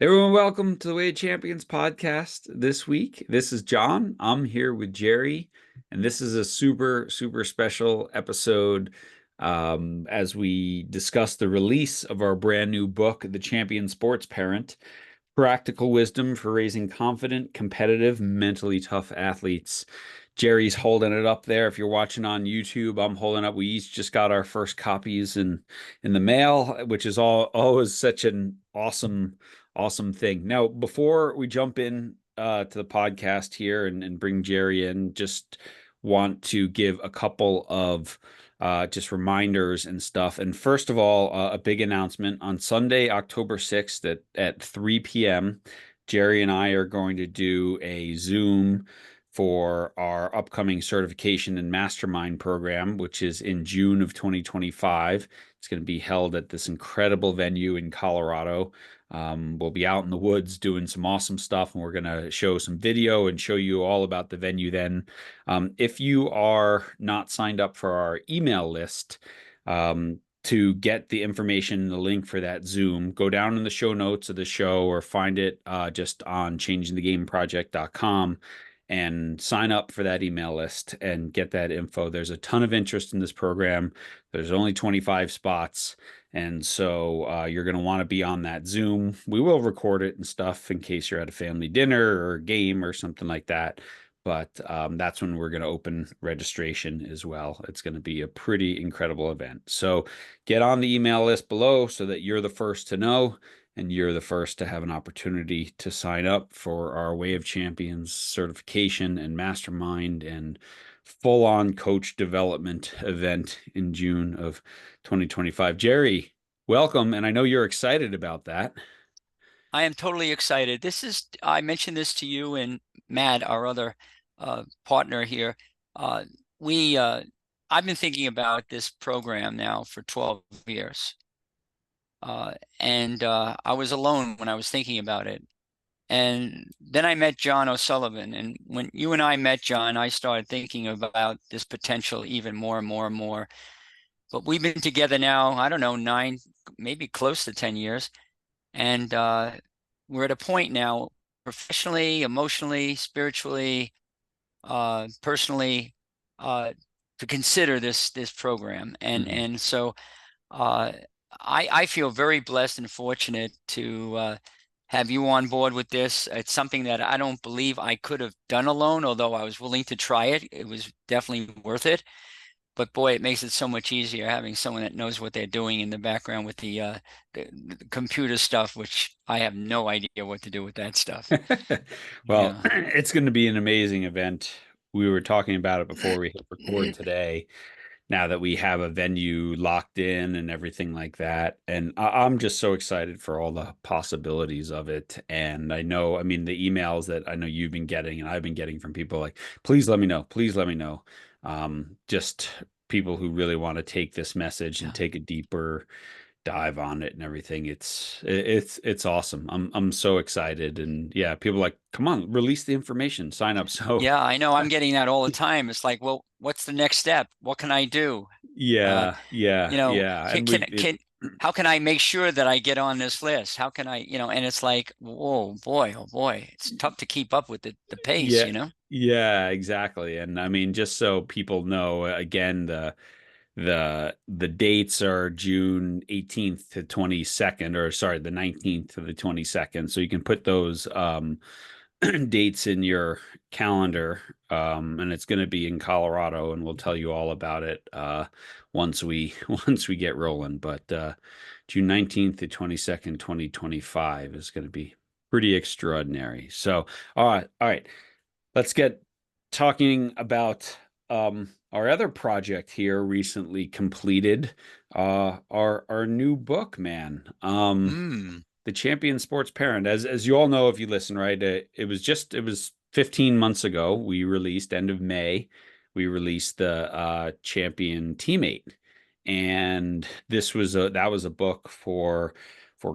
Everyone, welcome to the Way of Champions podcast this week. This is John. I'm here with Jerry, and this is a super, super special episode as we discuss the release of our brand new book, The Champion Sports Parent: Practical Wisdom for Raising Confident, Competitive, Mentally Tough Athletes. Jerry's holding it up there. If you're watching on YouTube, I'm holding up. We each just got our first copies in the mail, which is always such an awesome thing. Now, before we jump in to the podcast here and bring Jerry in, just want to give a couple of just reminders and stuff. And first of all, a big announcement on Sunday, October 6th at 3 p.m. Jerry and I are going to do a Zoom for our upcoming certification and mastermind program, which is in June of 2025. It's going to be held at this incredible venue in Colorado. We'll be out in the woods doing some awesome stuff, and we're going to show some video and show you all about the venue then. If you are not signed up for our email list, to get the information, the link for that Zoom, go down in the show notes of the show or find it just on changingthegameproject.com and sign up for that email list and get that info. There's a ton of interest in this program. There's only 25 spots. And so you're going to want to be on that Zoom. We will record it and stuff in case you're at a family dinner or a game or something like that. But that's when we're going to open registration as well. It's going to be a pretty incredible event. So get on the email list below so that you're the first to know and you're the first to have an opportunity to sign up for our Way of Champions certification and mastermind and full-on coach development event in June of 2025. Jerry, welcome, and I know you're excited about that. I am totally excited. I mentioned this to you and Matt, our other partner here. I've been thinking about this program now for 12 years. And I was alone when I was thinking about it. And then I met John O'Sullivan. And when you and I met, John, I started thinking about this potential even more and more and more. But we've been together now, I don't know, 9, maybe close to 10 years. And we're at a point now, professionally, emotionally, spiritually, personally, to consider this program. And so I feel very blessed and fortunate to have you on board with this. It's something that I don't believe I could have done alone, although I was willing to try it. It was definitely worth it. But boy, it makes it so much easier having someone that knows what they're doing in the background with the computer stuff, which I have no idea what to do with that stuff. Well, Yeah. it's going to be an amazing event. We were talking about it before we hit record today. Now that we have a venue locked in and everything like that. And I'm just so excited for all the possibilities of it. And I know, I mean, the emails that I know you've been getting and I've been getting from people like, please let me know, please let me know. Just people who really want to take this message and take a deeper dive on it and everything. It's awesome. I'm so excited. And yeah, people are like, come on, release the information, sign up. So Yeah, I know. I'm getting that all the time. It's like, well, what's the next step? What can I do? Uh, yeah, yeah, you know, yeah. can, And can, we it, can, how can I make sure that I get on this list? How can I, and it's like, whoa, boy, oh boy, it's tough to keep up with the pace, yeah, you know? yeah, exactly. And I mean, just so people know, again, the dates are June 18th to 22nd, or sorry, the 19th to the 22nd. So you can put those dates in your calendar. And it's going to be in Colorado, and we'll tell you all about it once we once we get rolling. But June 19th to 22nd, 2025 is going to be pretty extraordinary. So, all right. Let's get talking about our other project here recently completed. Our new book, man. Mm. The Champion Sports Parent. As you all know, if you listen, right? It was 15 months ago. We released end of May. We released the Champion Teammate, and that was a book for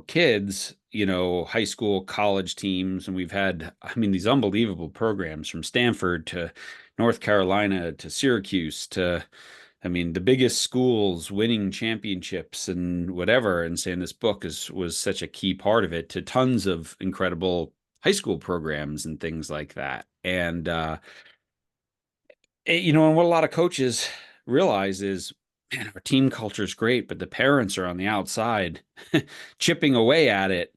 kids, high school, college teams. And we've had, I mean, these unbelievable programs from Stanford to North Carolina to Syracuse I mean, the biggest schools winning championships and whatever, and saying this book is was such a key part of it to tons of incredible high school programs and things like that. And and what a lot of coaches realize is, man, our team culture is great, but the parents are on the outside chipping away at it.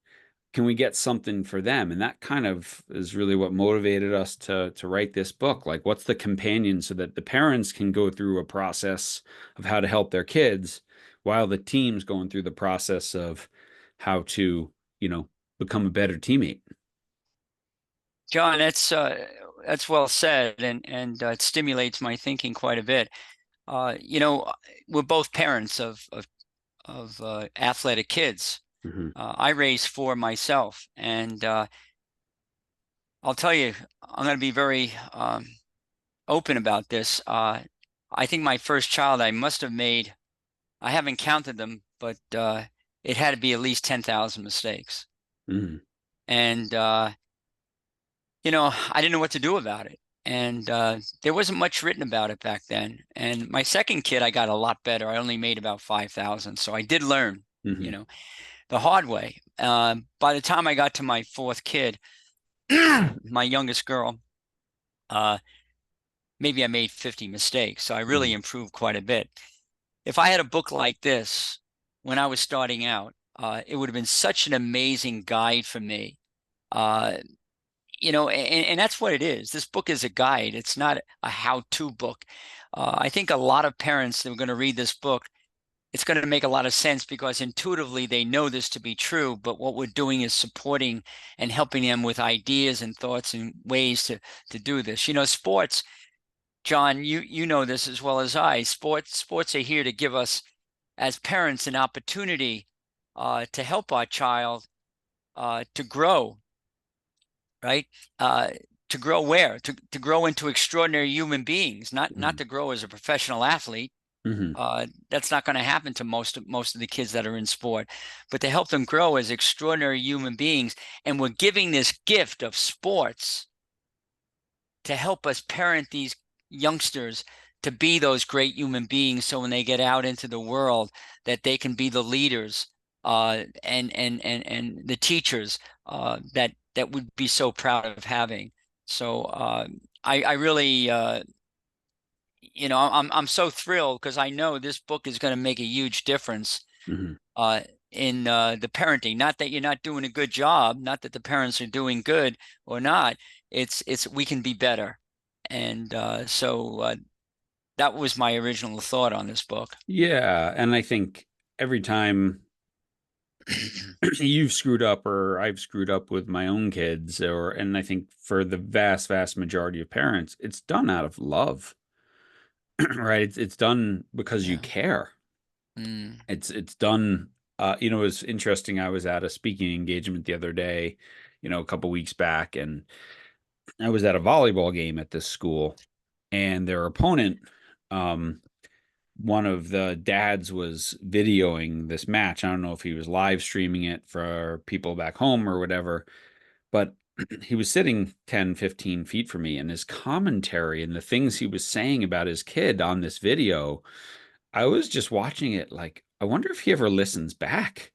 Can we get something for them? And that kind of is really what motivated us to write this book. Like, what's the companion so that the parents can go through a process of how to help their kids while the team's going through the process of how to, become a better teammate. John, that's well said, and it stimulates my thinking quite a bit. We're both parents of athletic kids. Hmm. I raised four myself, and I'll tell you, I'm going to be very open about this. I think my first child, I must have made, I haven't counted them, but it had to be at least 10,000 mistakes. Hmm. And I didn't know what to do about it. And there wasn't much written about it back then. And my second kid, I got a lot better. I only made about 5,000. So I did learn, you Hmm. know, the hard way. By the time I got to my fourth kid, my youngest girl, uh, maybe I made 50 mistakes. So I really Hmm. improved quite a bit. If I had a book like this when I was starting out, it would have been such an amazing guide for me. Uh, and that's what it is. This book is a guide. It's not a how-to book. I think a lot of parents that are going to read this book, it's going to make a lot of sense because intuitively they know this to be true. But what we're doing is supporting and helping them with ideas and thoughts and ways to do this. Sports, John, you know this as well as I. Sports are here to give us as parents an opportunity to help our child to grow, right? Uh, to grow where? To grow into extraordinary human beings, not Hmm. to grow as a professional athlete. Hmm. That's not going to happen to most of the kids that are in sport, but to help them grow as extraordinary human beings. And we're giving this gift of sports to help us parent these youngsters to be those great human beings so when they get out into the world that they can be the leaders and the teachers that would be so proud of having. So I really I'm so thrilled because I know this book is going to make a huge difference Hmm. uh, in the parenting. Not that you're not doing a good job, not that the parents are doing good or not. It's we can be better, and so that was my original thought on this book. Yeah, and I think every time you've screwed up or I've screwed up with my own kids, and I think for the vast, vast majority of parents, it's done out of love, right? It's done because you Yeah. care. Mm. It's done. It was interesting. I was at a speaking engagement the other day, a couple weeks back, and I was at a volleyball game at this school, and their opponent, um, one of the dads was videoing this match. I don't know if he was live streaming it for people back home or whatever, but he was sitting 10, 15 feet from me, and his commentary and the things he was saying about his kid on this video, I was just watching it like, I wonder if he ever listens back.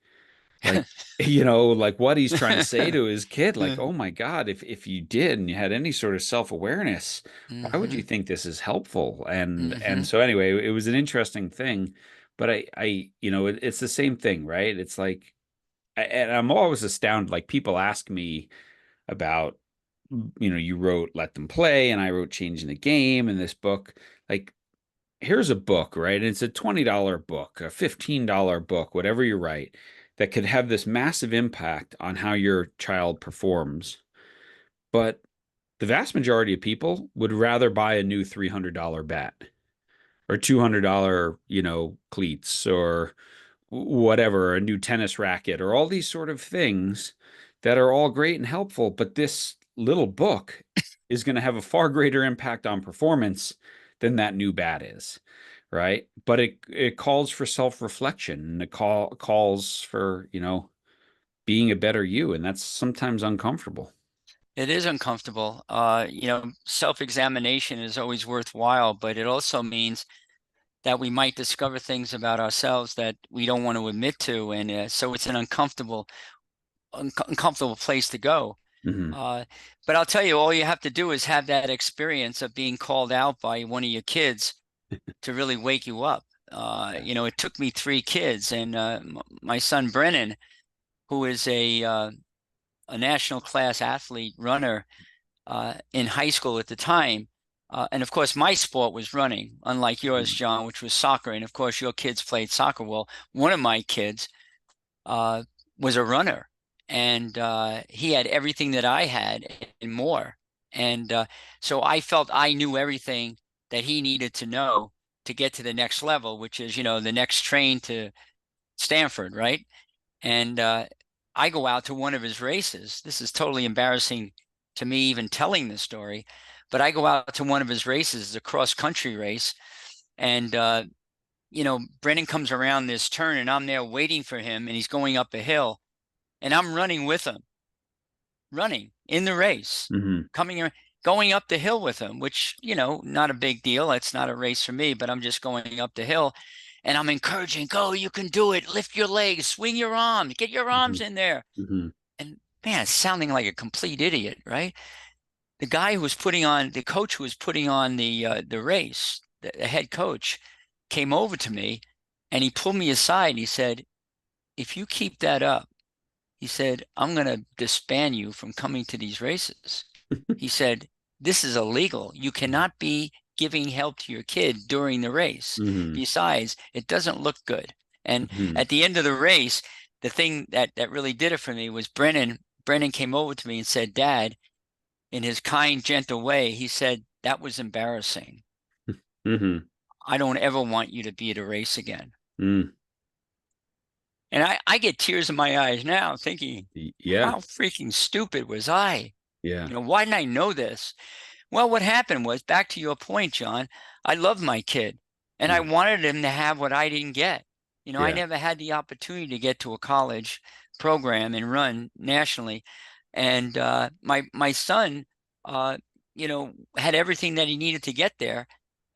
Like, like what he's trying to say to his kid, like, oh my God, if you did and you had any sort of self-awareness, why would you Hmm. think this is helpful? And Hmm. so anyway, it was an interesting thing, but it's the same thing, right? It's like, and I'm always astounded. Like people ask me about, you wrote Let Them Play, and I wrote Changing the Game in this book. Like, here's a book, right? And it's a $20 book, a $15 book, whatever you write, that could have this massive impact on how your child performs. But the vast majority of people would rather buy a new $300 bat or $200, cleats or whatever, a new tennis racket or all these sort of things that are all great and helpful. But this little book is going to have a far greater impact on performance than that new bat is. Right. But it calls for self-reflection and it calls for, being a better you. And that's sometimes uncomfortable. It is uncomfortable. Self-examination is always worthwhile, but it also means that we might discover things about ourselves that we don't want to admit to, and so it's an uncomfortable place to go. Hmm. Uh, but I'll tell you, all you have to do is have that experience of being called out by one of your kids to really wake you up. Yeah. It took me three kids, and my son Brennan, who is a national class athlete runner in high school at the time. And of course, my sport was running, unlike yours, Mhm. John, which was soccer. And of course, your kids played soccer. Well, one of my kids uh, was a runner, and he had everything that I had and more. And so I felt I knew everything that he needed to know to get to the next level, which is, the next train to Stanford, right? And I go out to one of his races. This is totally embarrassing to me, even telling this story, but I go out to one of his races, a cross country race, and Brennan comes around this turn, and I'm there waiting for him, and he's going up a hill, and I'm running with him, running in the race, Hmm. coming going up the hill with him, which, not a big deal. It's not a race for me, but I'm just going up the hill, and I'm encouraging, go, you can do it. Lift your legs, swing your arms, get your Hmm. arms in there. Hmm. And man, sounding like a complete idiot, right? The coach who was putting on the race, the head coach, came over to me, and he pulled me aside and he said, if you keep that up, he said, I'm going to disband you from coming to these races. He said, this is illegal. You cannot be giving help to your kid during the race. Hmm. Besides, it doesn't look good. And Hmm. at the end of the race, the thing that really did it for me was Brennan. Brennan came over to me and said, Dad, in his kind, gentle way, he said, that was embarrassing. Hmm. I don't ever want you to be at a race again. Mm. And I get tears in my eyes now thinking, Yeah. how freaking stupid was I? Yeah. Why didn't I know this? Well, what happened was, back to your point, John, I loved my kid and I Yeah. wanted him to have what I didn't get. I Yeah. never had the opportunity to get to a college program and run nationally. And my son, uh, had everything that he needed to get there.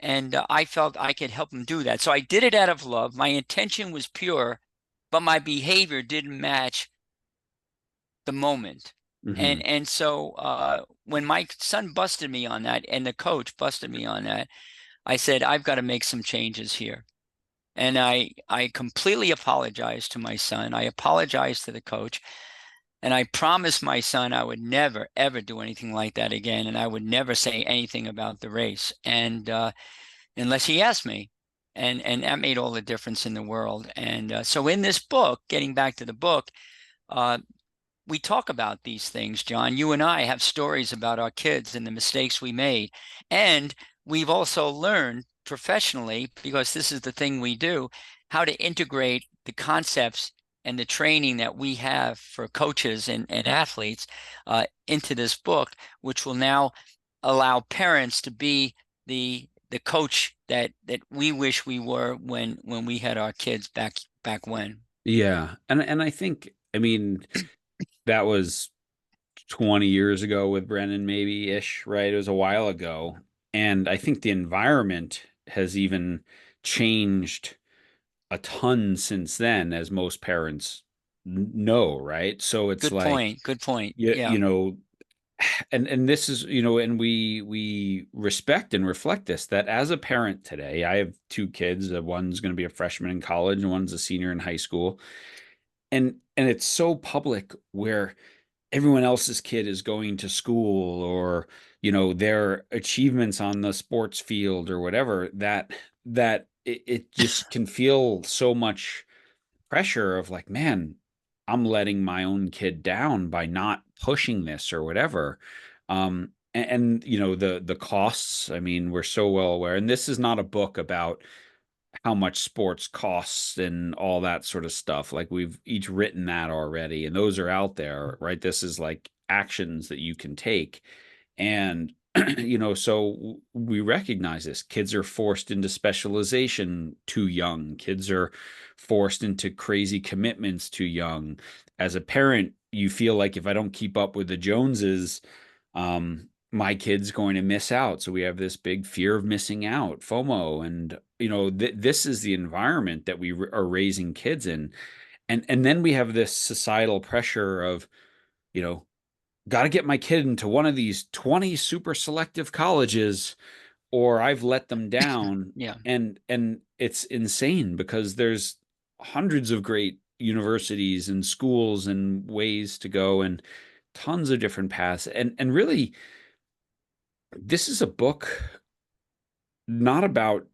And I felt I could help him do that. So I did it out of love. My intention was pure, but my behavior didn't match the moment. Hmm. And so when my son busted me on that and the coach busted me on that, I said, I've got to make some changes here. And I completely apologized to my son. I apologized to the coach. And I promised my son I would never, ever do anything like that again. And I would never say anything about the race. And unless he asked me. And that made all the difference in the world. And so in this book, getting back to the book, uh, we talk about these things, John. You and I have stories about our kids and the mistakes we made. And we've also learned professionally, because this is the thing we do, how to integrate the concepts and the training that we have for coaches and athletes into this book, which will now allow parents to be the coach that we wish we were when we had our kids back when. Yeah. And I think, I mean, that was 20 years ago with Brennan, maybe ish, right? It was a while ago. And I think the environment has even changed a ton since then, as most parents know, right? So it's Good like, point. Good point. you Yeah. know, and this is, and we respect and reflect this, that as a parent today, I have two kids. One's going to be a freshman in college and one's a senior in high school. And it's so public where everyone else's kid is going to school, or their achievements on the sports field or whatever, that it just can feel so much pressure of like, man, I'm letting my own kid down by not pushing this or whatever. And the costs, I mean, we're so well aware, and this is not a book about how much sports costs and all that sort of stuff. Like, we've each written that already, and those are out there, right? This is like actions that you can take. And so we recognize this. Kids are forced into specialization too young. Kids are forced into crazy commitments too young. As a parent, you feel like, if I don't keep up with the Joneses, my kid's going to miss out. So we have this big fear of missing out, FOMO. And, this is the environment that we are raising kids in. And then we have this societal pressure of, you know, got to get my kid into one of these 20 super selective colleges or I've let them down. Yeah. And it's insane because there's hundreds of great universities and schools and ways to go and tons of different paths. And really, this is a book not about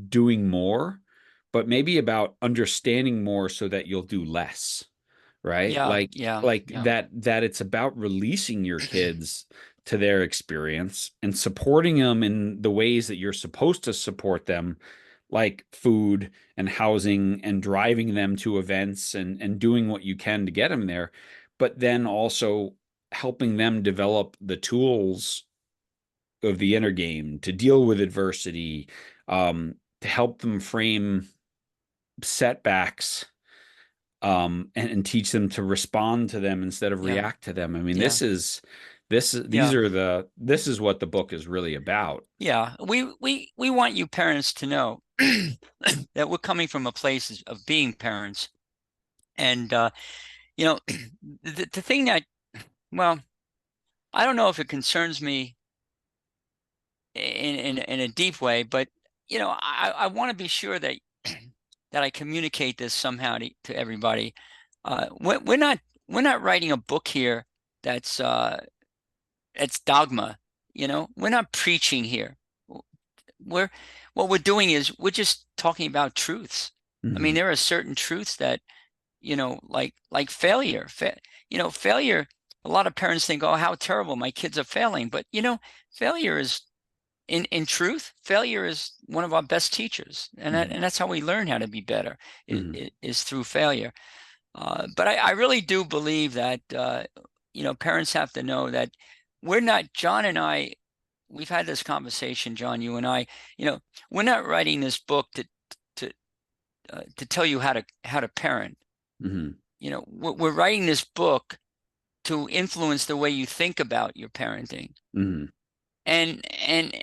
doing more, but maybe about understanding more so that you'll do less, right? Yeah. Like Yeah. like Yeah. that it's about releasing your kids to their experience and supporting them in the ways that you're supposed to support them, like food and housing and driving them to events and doing what you can to get them there, but then also helping them develop the tools of the inner game to deal with adversity, to help them frame setbacks, and teach them to respond to them instead of Yeah. react to them. I mean, Yeah. these Yeah. are this is what the book is really about. Yeah. We want you parents to know that we're coming from a place of being parents. And you know, the thing that, well, I don't know if it concerns me in a deep way, but I want to be sure that that I communicate this somehow to everybody. We're not writing a book here that's it's dogma. We're not preaching here. We're What we're doing is we're just talking about truths. I mean, Hmm. there are certain truths that, like failure. Failure. A lot of parents think, "Oh, how terrible, my kids are failing." But failure is, in truth, failure is one of our best teachers, and Hmm. that's how we learn how to be better, Hmm. is through failure. But I really do believe that parents have to know that we're not, John and I, we've had this conversation, John, you and I, you know, we're not writing this book to to tell you how to parent. Hmm. We're writing this book to influence the way you think about your parenting. Hmm. And and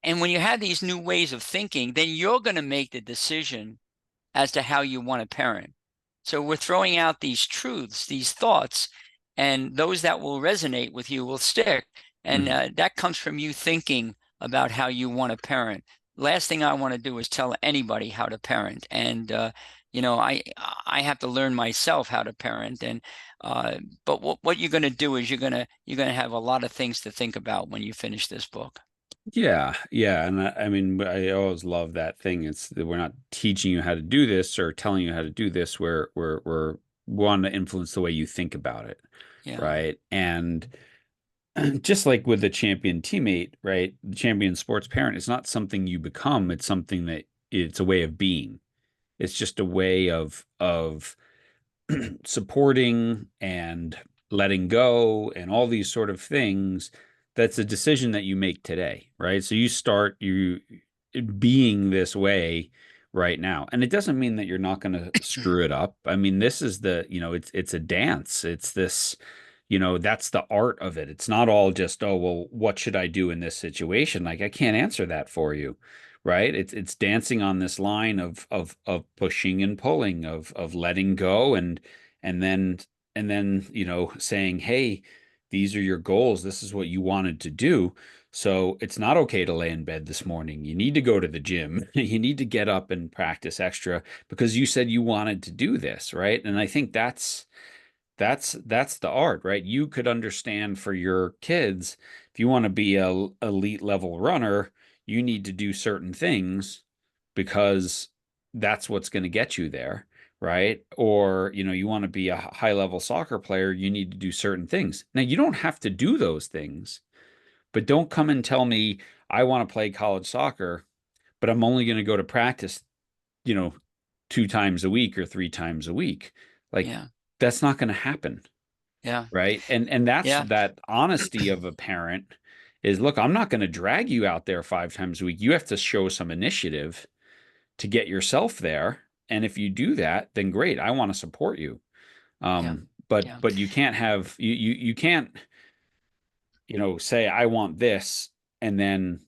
and when you have these new ways of thinking, then you're going to make the decision as to how you want to parent. So we're throwing out these truths, these thoughts, and those that will resonate with you will stick. And Hmm. that comes from you thinking about how you want to parent. Last thing I want to do is tell anybody how to parent. And I have to learn myself how to parent. And but what you're going to do is you're going to have a lot of things to think about when you finish this book. Yeah, yeah, and I mean, I always love that thing. It's that we're not teaching you how to do this or telling you how to do this. We're want to influence the way you think about it, Yeah. right? And just like with the champion teammate, right? The champion sports parent is not something you become. It's something that it's a way of being. It's just a way of supporting and letting go and all these sort of things. That's a decision that you make today, right? So you start you being this way right now. And it doesn't mean that you're not going to screw it up. I mean, this is it's a dance. It's this, that's the art of it. It's not all just, oh, well, what should I do in this situation? Like I can't answer that for you, right? It's dancing on this line of pushing and pulling, of letting go and then saying, "Hey, these are your goals. This is what you wanted to do." So it's not okay to lay in bed this morning. You need to go to the gym. You need to get up and practice extra because you said you wanted to do this, right? And I think that's the art, right? You could understand for your kids, if you want to be a elite level runner, you need to do certain things because that's what's going to get you there, right? Or, you want to be a high level soccer player, you need to do certain things. Now, you don't have to do those things, but don't come and tell me I want to play college soccer, but I'm only going to go to practice, you know, 2 times a week or 3 times a week. Like Yeah. that's not going to happen, Yeah. right? And that's Yeah. that honesty of a parent is, look, I'm not going to drag you out there 5 times a week. You have to show some initiative to get yourself there. And if you do that, then great. I want to support you. Yeah. But Yeah. you can't have you can't say I want this, and then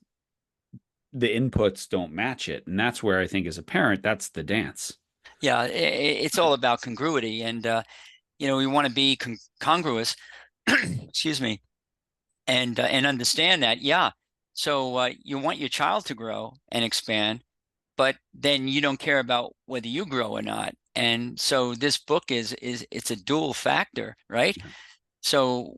the inputs don't match it. And that's where I think as a parent, that's the dance. Yeah, it's all about congruity, and we want to be congruous. Excuse me, and understand that. Yeah, so you want your child to grow and expand, but then you don't care about whether you grow or not. And so this book is it's a dual factor, right? Yeah. So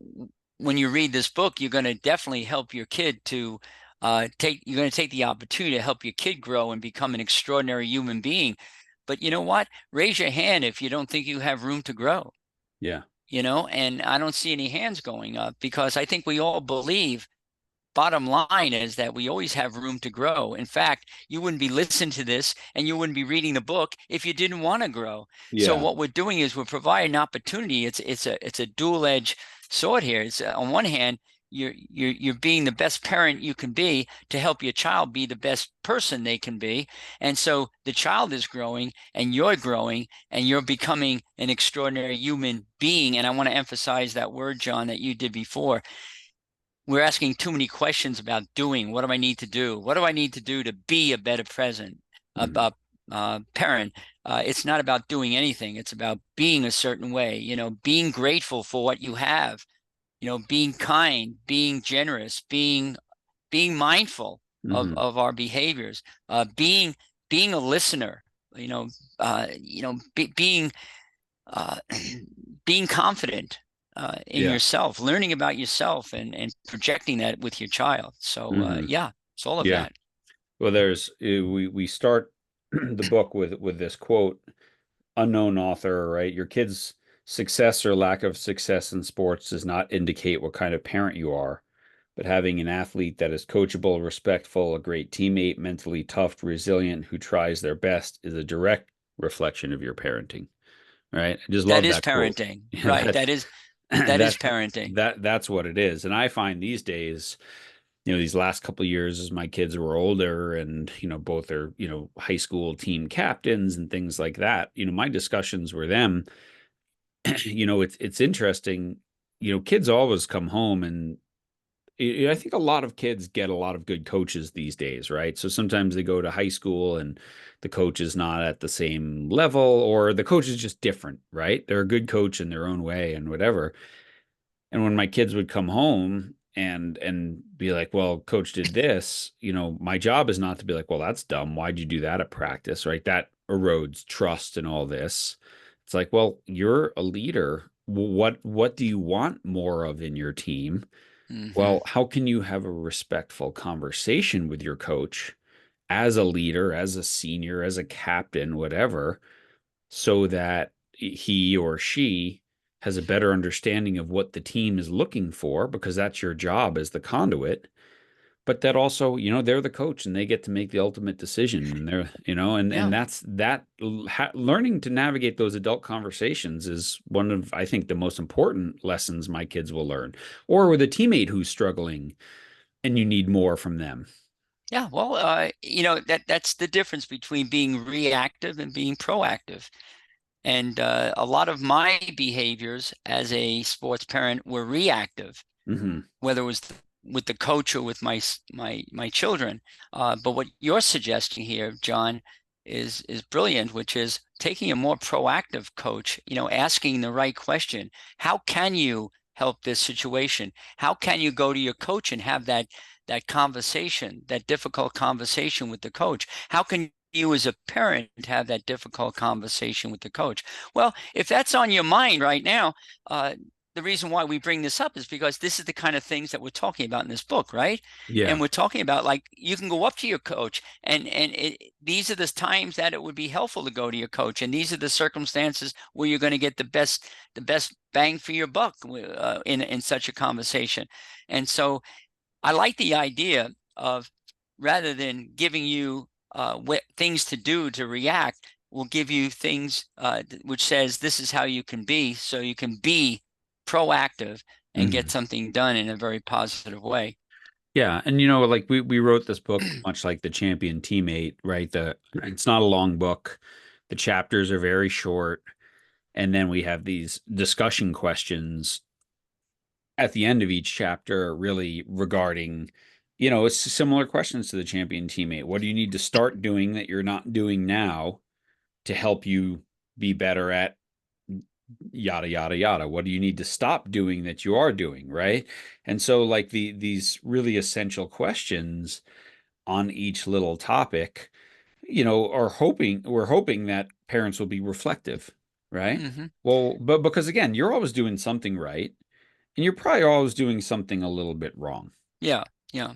when you read this book, you're going to definitely help your kid to you're going to take the opportunity to help your kid grow and become an extraordinary human being. But you know what? Raise your hand if you don't think you have room to grow, Yeah. and I don't see any hands going up because I think we all believe bottom line is that we always have room to grow. In fact, you wouldn't be listening to this and you wouldn't be reading the book if you didn't want to grow. So Yeah. what we're doing is we're providing opportunity. It's a dual-edged sword here. It's on one hand, you're being the best parent you can be to help your child be the best person they can be. And so the child is growing and you're becoming an extraordinary human being. And I want to emphasize that word, John, that you did before. We're asking too many questions about doing. What do I need to do? What do I need to do to be a better present, Mhm. parent? It's not about doing anything. It's about being a certain way, being grateful for what you have, being kind, being generous, being mindful Mhm. of our behaviors, being a listener, you know, being uh, being confident in Yeah. yourself, learning about yourself and projecting that with your child. So Mhm. yeah, it's all of Yeah. that. Well, we start the book with this quote, unknown author, right? Your kid's success or lack of success in sports does not indicate what kind of parent you are, but having an athlete that is coachable, respectful, a great teammate, mentally tough, resilient, who tries their best is a direct reflection of your parenting, right? I just That love is that quote. parenting, Yeah, right? That is that parenting. that's what it is. And I find these days, these last couple of years as my kids were older and, both are, high school team captains and things like that, my discussions were them, it's interesting, kids always come home and I think a lot of kids get a lot of good coaches these days, right? So sometimes they go to high school and the coach is not at the same level or the coach is just different, right? They're a good coach in their own way and whatever. And when my kids would come home and be like, "Well, coach did this," my job is not to be like, "Well, that's dumb. Why'd you do that at practice?" Right? That erodes trust and all this. It's like, well, you're a leader. What do you want more of in your team? Hmm. Well, how can you have a respectful conversation with your coach as a leader, as a senior, as a captain, whatever, so that he or she has a better understanding of what the team is looking for, because that's your job as the conduit. But that also, they're the coach and they get to make the ultimate decision. And they're, and Yeah, that's that learning to navigate those adult conversations is one of, I think, the most important lessons my kids will learn. Or with a teammate who's struggling and you need more from them. yeah. Well, that's the difference between being reactive and being proactive. And a lot of my behaviors as a sports parent were reactive, Hmm. whether it was with the coach or with my children. But what you're suggesting here, John, is brilliant, which is taking a more proactive coach, asking the right question. How can you help this situation? How can you go to your coach and have that conversation, that difficult conversation with the coach? How can you as a parent have that difficult conversation with the coach? Well, if that's on your mind right now, the reason why we bring this up is because this is the kind of things that we're talking about in this book, right? Yeah. And we're talking about like you can go up to your coach, and these are the times that it would be helpful to go to your coach, and these are the circumstances where you're going to get the best bang for your buck in such a conversation. And so I like the idea of rather than giving you things to do to react, we'll give you things which says this is how you can be, so you can be proactive and get Hmm. something done in a very positive way. Yeah. And like we wrote this book much like the champion teammate, right? It's not a long book. The chapters are very short. And then we have these discussion questions at the end of each chapter are really regarding, it's similar questions to the champion teammate. What do you need to start doing that you're not doing now to help you be better at yada yada yada? What do you need to stop doing that you are doing, right? And so like these really essential questions on each little topic, we're hoping that parents will be reflective, right? Hmm. Well, but because again, you're always doing something right, and you're probably always doing something a little bit wrong. Yeah, yeah,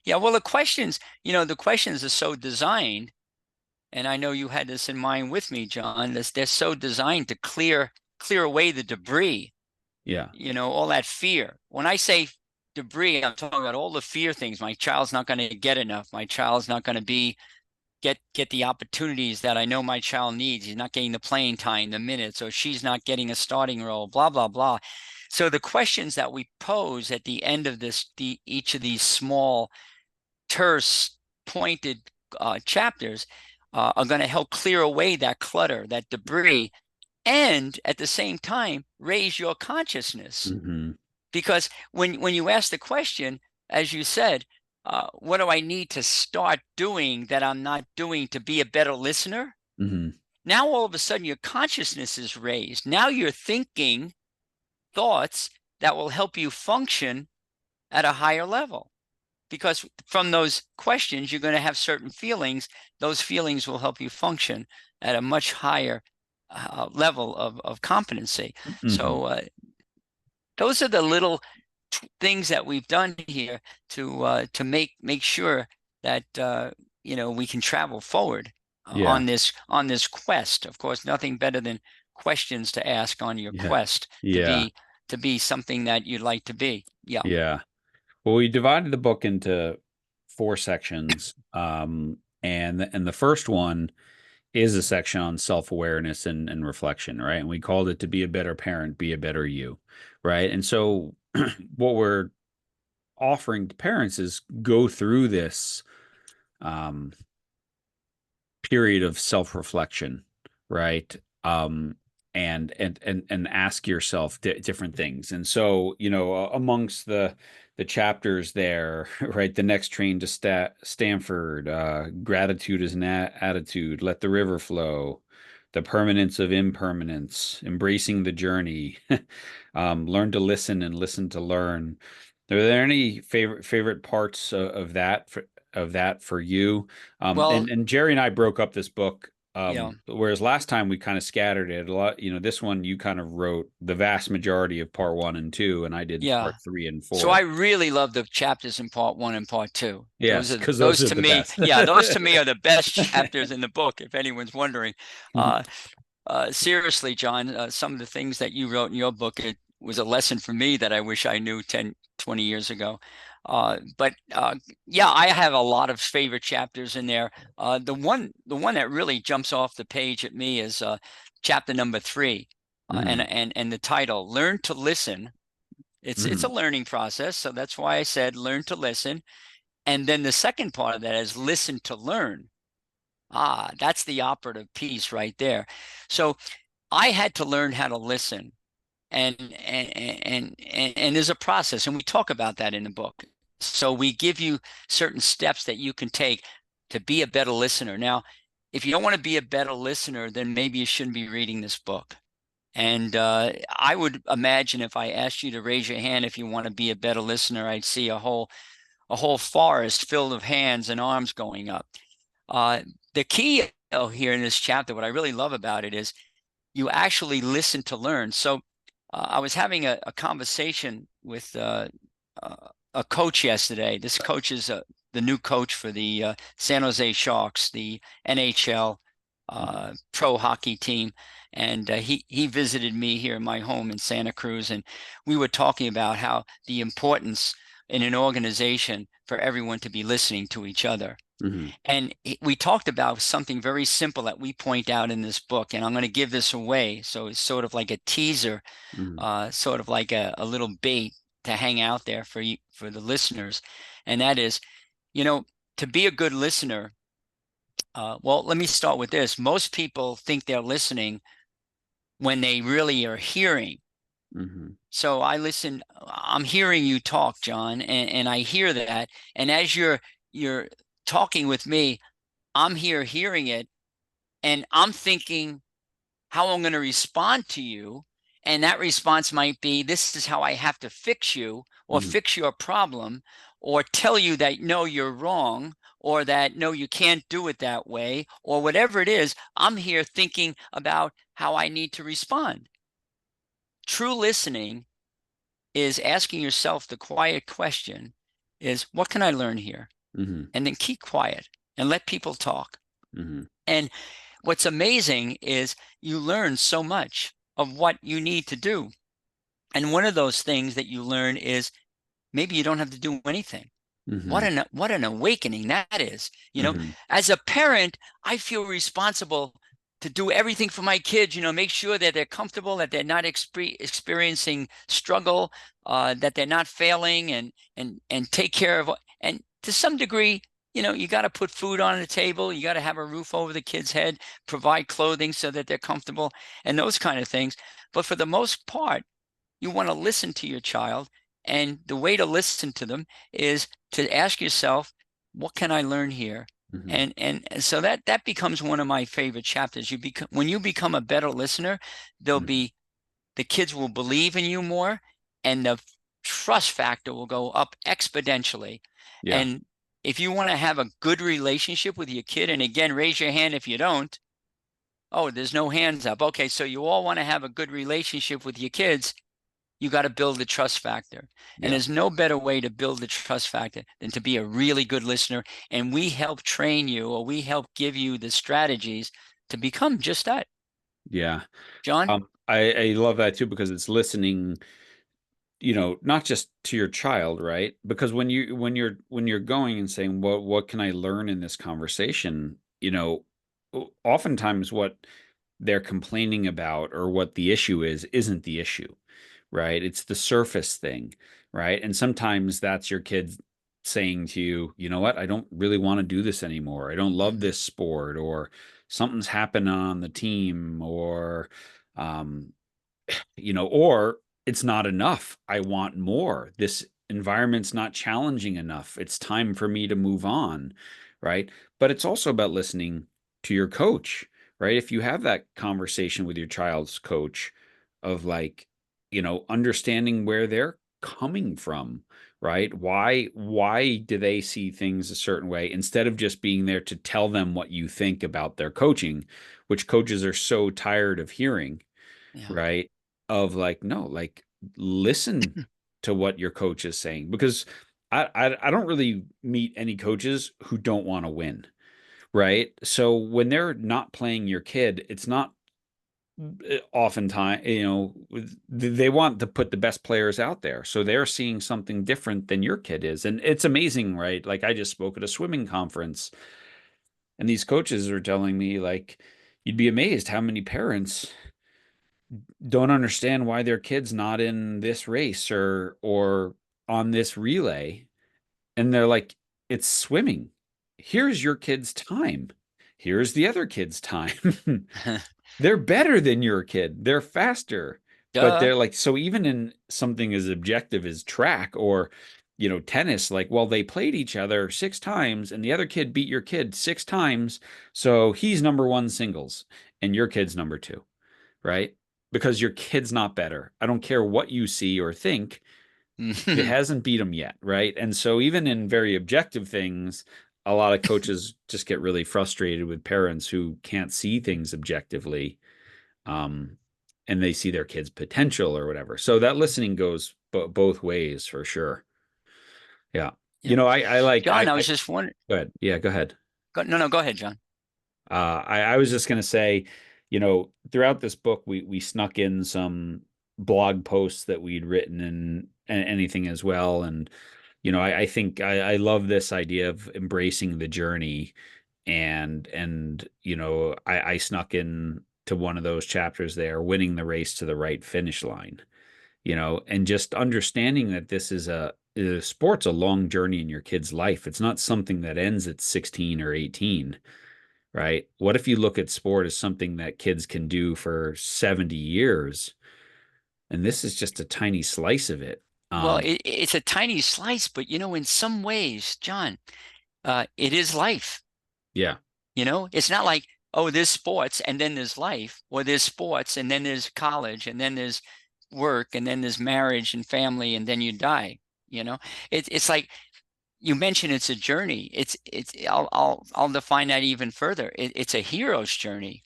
yeah. Well, the questions are so designed, and I know you had this in mind with me, John. They're so designed to clear away the debris, Yeah. all that fear. When I say debris, I'm talking about all the fear things. My child's not going to get enough. My child's not going to get the opportunities that I know my child needs. He's not getting the playing time, the minutes, or she's not getting a starting role, blah, blah, blah. So the questions that we pose at the end of each of these small, terse, pointed chapters are going to help clear away that clutter, that debris, and at the same time raise your consciousness. Hmm. Because when you ask the question, as you said, what do I need to start doing that I'm not doing to be a better listener? Hmm. Now all of a sudden your consciousness is raised. Now you're thinking thoughts that will help you function at a higher level. Because from those questions, you're going to have certain feelings. Those feelings will help you function at a much higher level of competency. Hmm. So those are the little things that we've done here to make sure that we can travel forward Yeah. on this quest. Of course, nothing better than questions to ask on your Yeah. quest Yeah. to be something that you'd like to be. Yeah. Yeah. Well, we divided the book into four sections. And the first one is a section on self-awareness and reflection, right? And we called it to be a better parent, be a better you, right? And so what we're offering to parents is go through this um, period of self-reflection, right? Um, and ask yourself different things. And so, amongst the chapters there, right? The next train to Stanford, gratitude is an attitude, let the river flow, the permanence of impermanence, embracing the journey, learn to listen and listen to learn. Are there any favorite parts of that for you? Well, And Jerry and I broke up this book. yeah, Whereas last time we kind of scattered it a lot, this one you kind of wrote the vast majority of part one and two, and I did yeah. part three and So I four. really love the chapters in part one and part two. Yes, because those Those are to the me, best. yeah, those to me are the best chapters in the book, if anyone's wondering. Uh, Seriously, John, some of the things that you wrote in your book, it was a lesson for me that I wish I knew 10, 20 years ago. But yeah, I have a lot of favorite chapters in there. The one that really jumps off the page at me is chapter number 3, Hmm. and the title, "Learn to Listen." It's a Hmm. learning process, so that's why I said learn to listen. And then the second part of that is listen to learn. Ah, that's the operative piece right there. So I had to learn how to listen, and there's a process, and we talk about that in the book. So we give you certain steps that you can take to be a better listener. Now, if you don't want to be a better listener, then maybe you shouldn't be reading this book. And I would imagine if I asked you to raise your hand if you want to be a better listener, I'd see a whole forest filled of hands and arms going up. The key here in this chapter, what I really love about it is you actually listen to learn. So I was having a conversation with a coach yesterday. This coach is the new coach for the San Jose Sharks, the NHL pro hockey team. And he visited me here in my home in Santa Cruz, and we were talking about how the importance in an organization for everyone to be listening to each other. Hmm. And we talked about something very simple that we point out in this book, and I'm going to give this away. So it's sort of like a teaser, Hmm. sort of like a little bait to hang out there for you, for the listeners. And that is, you know, to be a good listener. Well, let me start with this. Most people think they're listening when they really are hearing. Hmm. So I listen, I'm hearing you talk, John, and I hear that. And as you're talking with me, I'm here hearing it, and I'm thinking how I'm going to respond to you. And that response might be, this is how I have to fix you, or Hmm. fix your problem, or tell you that no, you're wrong, or that no, you can't do it that way, or whatever it is. I'm here thinking about how I need to respond. True listening is asking yourself the quiet question is, what can I learn here? Hmm. And then keep quiet and let people talk. Hmm. And what's amazing is you learn so much of what you need to do. And one of those things that you learn is maybe you don't have to do anything. Hmm. What an awakening that is. Hmm. As a parent, I feel responsible to do everything for my kids, make sure that they're comfortable, that they're not experiencing struggle, that they're not failing, and take care of. And to some degree, you got to put food on the table, you got to have a roof over the kid's head, provide clothing so that they're comfortable, and those kind of things. But for the most part, you want to listen to your child. And the way to listen to them is to ask yourself, what can I learn here? Hmm. And so that becomes one of my favorite chapters. When you become a better listener, there'll Hmm. be the kids will believe in you more, and the trust factor will go up exponentially. Yeah. And if you want to have a good relationship with your kid, and again, raise your hand if you don't. Oh, there's no hands up. Okay, so you all want to have a good relationship with your kids. You got to build the trust factor. And Yeah. there's no better way to build the trust factor than to be a really good listener. And we help train you, or we help give you the strategies to become just that. Yeah. John? I love that too because it's listening, not just to your child, right? Because when you're going and saying, what can I learn in this conversation? Oftentimes what they're complaining about or what the issue is isn't the issue, right? It's the surface thing, right? And sometimes that's your kid saying to you, you know what? I don't really want to do this anymore. I don't love Mhm. this sport, or something's happened on the team, um, or it's not enough. I want more. This environment's not challenging enough. It's time for me to move on, right? But it's also about listening to your coach, right? If you have that conversation with your child's coach of like, understanding where they're coming from, right? Why do they see things a certain way instead of just being there to tell them what you think about their coaching, which coaches are so tired of hearing, Yeah. right? Of like, no, like listen to what your coach is saying because I don't really meet any coaches who don't want to win, right? So when they're not playing your kid, it's not oftentimes, they want to put the best players out there. So they're seeing something different than your kid is. And it's amazing, right? Like I just spoke at a swimming conference and these coaches are telling me like you'd be amazed how many parents don't understand why their kid's not in this race or on this relay. And they're like, it's swimming. Here's your kid's time. Here's the other kid's time. They're better than your kid. They're faster. But Duh. they're like, so even in something as objective as track or, tennis, like, well, they played each other 6 times and the other kid beat your kid 6 times. So he's number one singles and your kid's number two, right? Because your kid's not better. I don't care what you see or think, it hasn't beat them yet, right? And so even in very objective things, a lot of coaches just get really frustrated with parents who can't see things objectively, um, and they see their kids' potential or whatever. So that listening goes both ways for sure. Yeah. Yeah. I like John, I was I just wondering. go ahead. Yeah, go ahead. No, no, go ahead, John. I was just going to say, throughout this book, we snuck in some blog posts that we'd written and anything as well. And, I think I love this idea of embracing the journey. And I snuck in to one of those chapters there, winning the race to the right finish line, and just understanding that this is sport's a long journey in your kid's life. It's not something that ends at 16 or 18, right? What if you look at sport as something that kids can do for 70 years, And this is just a tiny slice of it. Well, Um, it's a tiny slice, but in some ways, John, it is life. yeah. It's not like, oh, there's sports and then there's life, or there's sports and then there's college and then there's work and then there's marriage and family and then you die. You know, it's like you mentioned it's a journey. I'll define that even further. It's a hero's journey.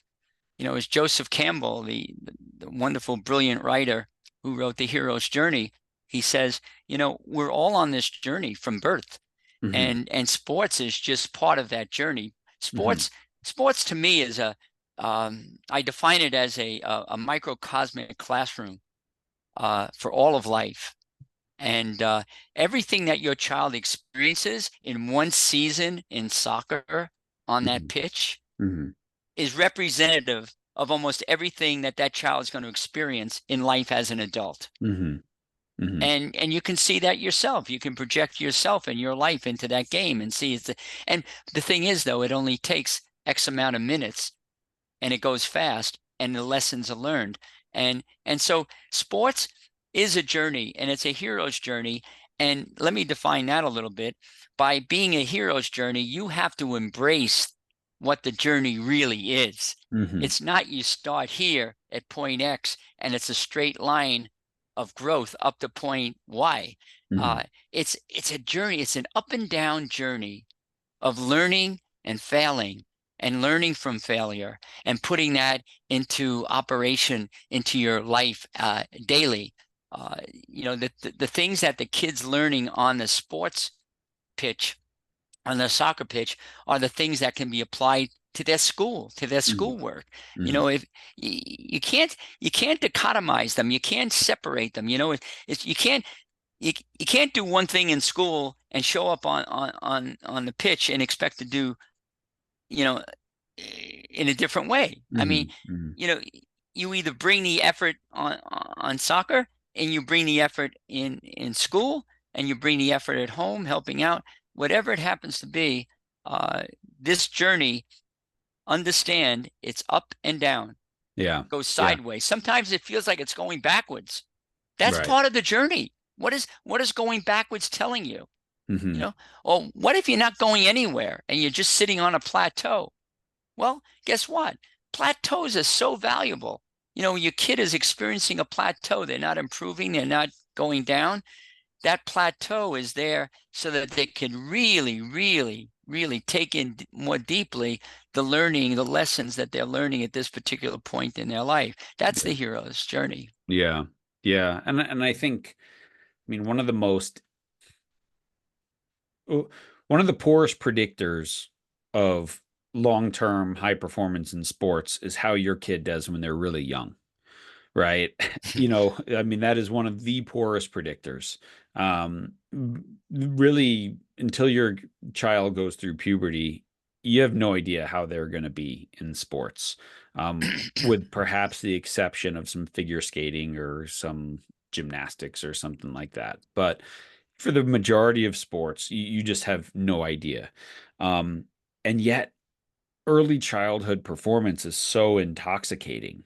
It's Joseph Campbell, the wonderful, brilliant writer who wrote The Hero's Journey. He says, we're all on this journey from birth, Hmm. and sports is just part of that journey. Hmm. Sports to me is I define it as a microcosmic classroom for all of life. And everything that your child experiences in one season in soccer on that Hmm. pitch Hmm. is representative of almost everything that that child is going to experience in life as an adult. Hmm. Hmm. And you can see that yourself. You can project yourself and your life into that game and see and the thing is though, it only takes X amount of minutes and it goes fast and the lessons are learned. And so sports is a journey and it's a hero's journey. And let me define that a little bit. By being a hero's journey, you have to embrace what the journey really is. Hmm. It's not you start here at point X and it's a straight line of growth up to point Y. Hmm. Uh, it's a journey. It's an up and down journey of learning and failing and learning from failure and putting that into operation into your life daily. The things that the kids learning on the sports pitch, on the soccer pitch, are the things that can be applied to their school, to their Hmm. schoolwork. Hmm. If you can't dichotomize them, you can't separate them. You can't do one thing in school and show up on the pitch and expect to do you know in a different way. I mean, Hmm. Hmm. you know, you either bring the effort on soccer and you bring the effort in school and you bring the effort at home helping out, whatever it happens to be. Uh, this journey, understand it's up and down, Yeah. goes Yeah. sideways. Sometimes it feels like it's going backwards. That's Right. part of the journey. What is going backwards telling you? You Hmm. know, or what if you're not going anywhere and you're just sitting on a plateau? Well, guess what? Plateaus are so valuable. Your kid is experiencing a plateau. They're not improving, they're not going down. That plateau is there so that they can really, really, really take in more deeply the learning, the lessons that they're learning at this particular point in their life. That's the hero's journey. Yeah. Yeah. And I think, I mean, one of the poorest predictors of long-term high performance in sports is how your kid does when they're really young. Right. I mean, that is one of the poorest predictors. Really, until your child goes through puberty, you have no idea how they're going to be in sports, with perhaps the exception of some figure skating or some gymnastics or something like that. But for the majority of sports, you just have no idea. Um, and yet, early childhood performance is so intoxicating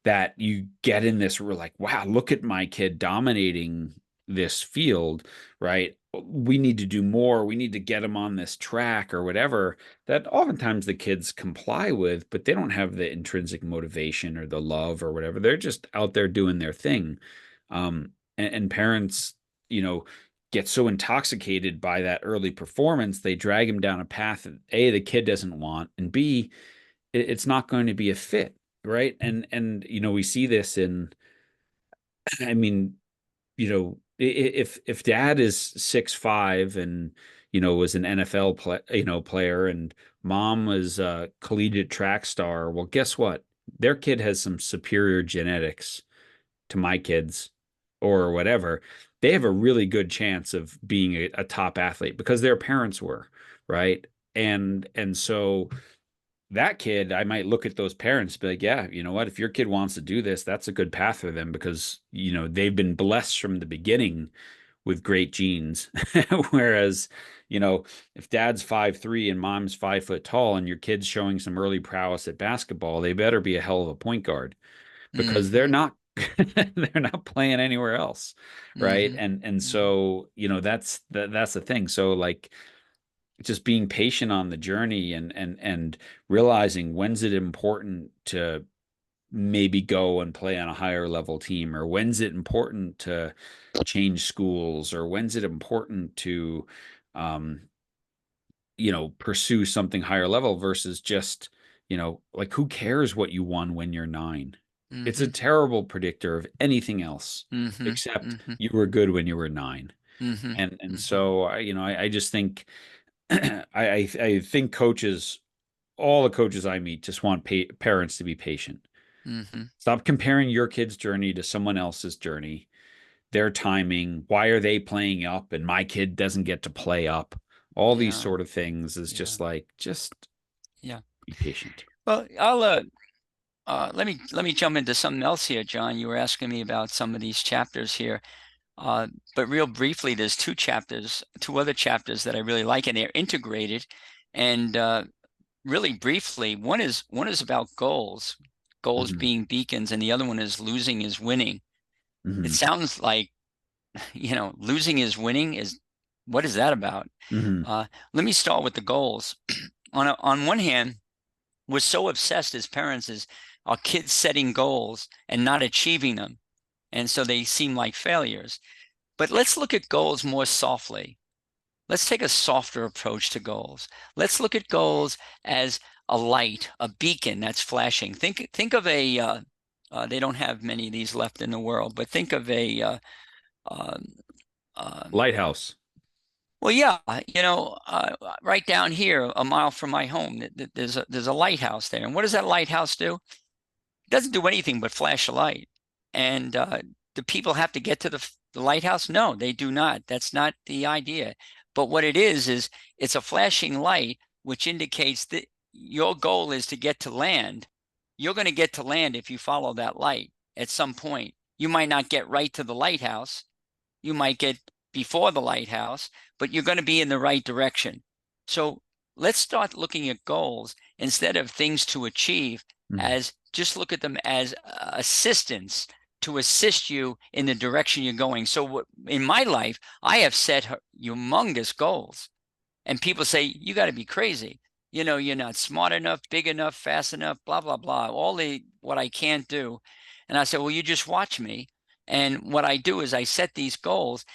that you get in this, we're like, wow, look at my kid dominating this field, right? We need to do more. We need to get him on this track or whatever, that oftentimes the kids comply with, but they don't have the intrinsic motivation or the love or whatever. They're just out there doing their thing. And parents, you know, get so intoxicated by that early performance, they drag him down a path that A, the kid doesn't want, and B, it's not going to be a fit, right? And we see this in, I mean, if dad is 6'5" and was an NFL player, and mom was a collegiate track star, well, guess what? Their kid has some superior genetics to my kids or whatever. They have a really good chance of being a top athlete because their parents were, right? And so that kid, I might look at those parents and be like, yeah, you know what? If your kid wants to do this, that's a good path for them because, they've been blessed from the beginning with great genes. Whereas, if dad's 5'3" and mom's 5 foot tall and your kid's showing some early prowess at basketball, they better be a hell of a point guard because they're Mhm. not They're not playing anywhere else, right? Mm-hmm. And Mm-hmm. so, that's the thing. So like just being patient on the journey and realizing when's it important to maybe go and play on a higher level team, or when's it important to change schools, or when's it important to um pursue something higher level versus just, like, who cares what you won when you're 9? It's a Mm-hmm. terrible predictor of anything else Mm-hmm. except Mm-hmm. you were good when you were 9. Mm-hmm. And Mm-hmm. so I just think I think coaches, all the coaches I meet, just want parents to be patient. Mm-hmm. Stop comparing your kid's journey to someone else's journey, their timing. Why are they playing up and my kid doesn't get to play up? All these Yeah. sort of things is Yeah. just like, just Yeah. be patient. Well, I'll let me jump into something else here, John. You were asking me about some of these chapters here. Uh, but real briefly, there's two other chapters that I really like, and they're integrated. And really briefly, one is about goals Hmm. being beacons, and the other one is losing is winning. It Hmm. sounds like, losing is winning is what is that about? Hmm. Uh, Let me start with the goals. On one hand, we're so obsessed as parents as our kids setting goals and not achieving them, and so they seem like failures. But let's look at goals more softly. Let's take a softer approach to goals. Let's look at goals as a light, a beacon that's flashing. Think of they don't have many of these left in the world, but think of um, um, Lighthouse. well, yeah, right down here, a mile from my home, there's a lighthouse there. And what does that lighthouse do? It doesn't do anything but flash a light. And do people have to get to the lighthouse? No, they do not. That's not the idea. But what it is it's a flashing light, which indicates that your goal is to get to land. You're going to get to land if you follow that light at some point. You might not get right to the lighthouse. You might get before the lighthouse, but you're going to be in the right direction. So let's start looking at goals instead of things to achieve, Mhm. as just look at them as assistance to assist you in the direction you're going. So in my life, I have set humongous goals, and people say, you got to be crazy. You're not smart enough, big enough, fast enough, blah, blah, blah, what I can't do. And I said, well, you just watch me. And what I do is I set these goals,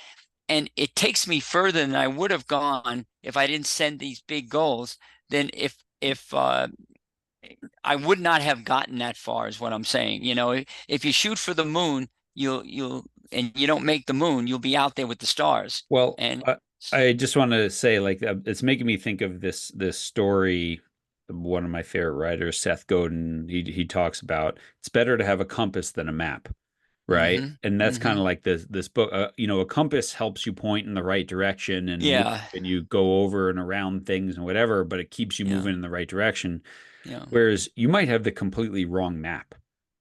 and it takes me further than I would have gone if I didn't set these big goals. Then if I would not have gotten that far, is what I'm saying. If you shoot for the moon, you'll and you don't make the moon, you'll be out there with the stars. Well, And I just want to say, like, it's making me think of this story. One of my favorite writers, Seth Godin, he talks about it's better to have a compass than a map, right? mm-hmm, And that's kind mm-hmm, of like this book. A compass helps you point in the right direction and move, yeah, and you go over and around things and whatever, but it keeps you yeah, moving in the right direction. yeah, Whereas you might have the completely wrong map,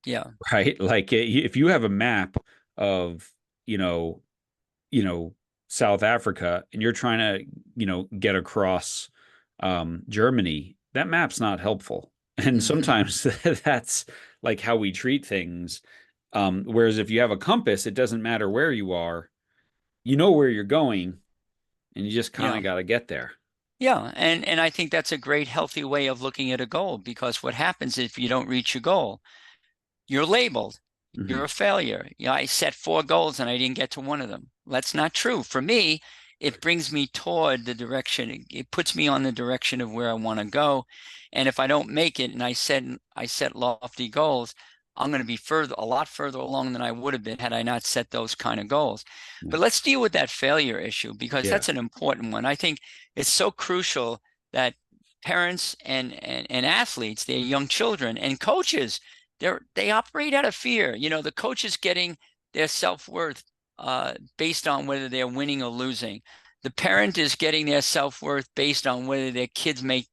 yeah, right? Like, if you have a map of, you know, you know, South Africa and you're trying to, get across Germany, that map's not helpful. And mm-hmm, sometimes that's like how we treat things. Whereas if you have a compass, it doesn't matter where you are, you know where you're going, and you just kind yeah. of got to get there. Yeah, and I think that's a great healthy way of looking at a goal, because what happens if you don't reach your goal? You're labeled. You're Hmm. a failure. I set 4 goals and I didn't get to one of them. That's not true. For me, it brings me toward the direction. It puts me on the direction of where I want to go. And if I don't make it and I set lofty goals, I'm going to be a lot further along than I would have been had I not set those kind of goals. Yeah. But let's deal with that failure issue, because Yeah. that's an important one. I think it's so crucial that parents and athletes, their young children, and coaches, they operate out of fear. The coach is getting their self-worth based on whether they're winning or losing. The parent is getting their self-worth based on whether their kids may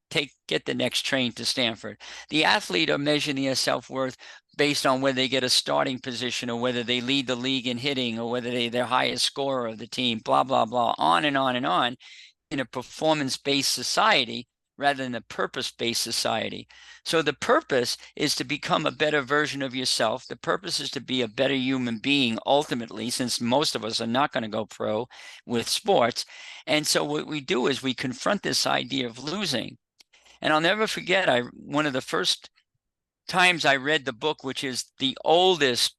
get the next train to Stanford. The athlete are measuring their self-worth based on whether they get a starting position, or whether they lead the league in hitting, or whether they're highest scorer of the team, blah, blah, blah, on and on and on. In a performance-based society, rather than a purpose-based society. So the purpose is to become a better version of yourself. The purpose is to be a better human being ultimately, since most of us are not going to go pro with sports. And so what we do is we confront this idea of losing. And I'll never forget, one of the first times I read the book, which is the oldest,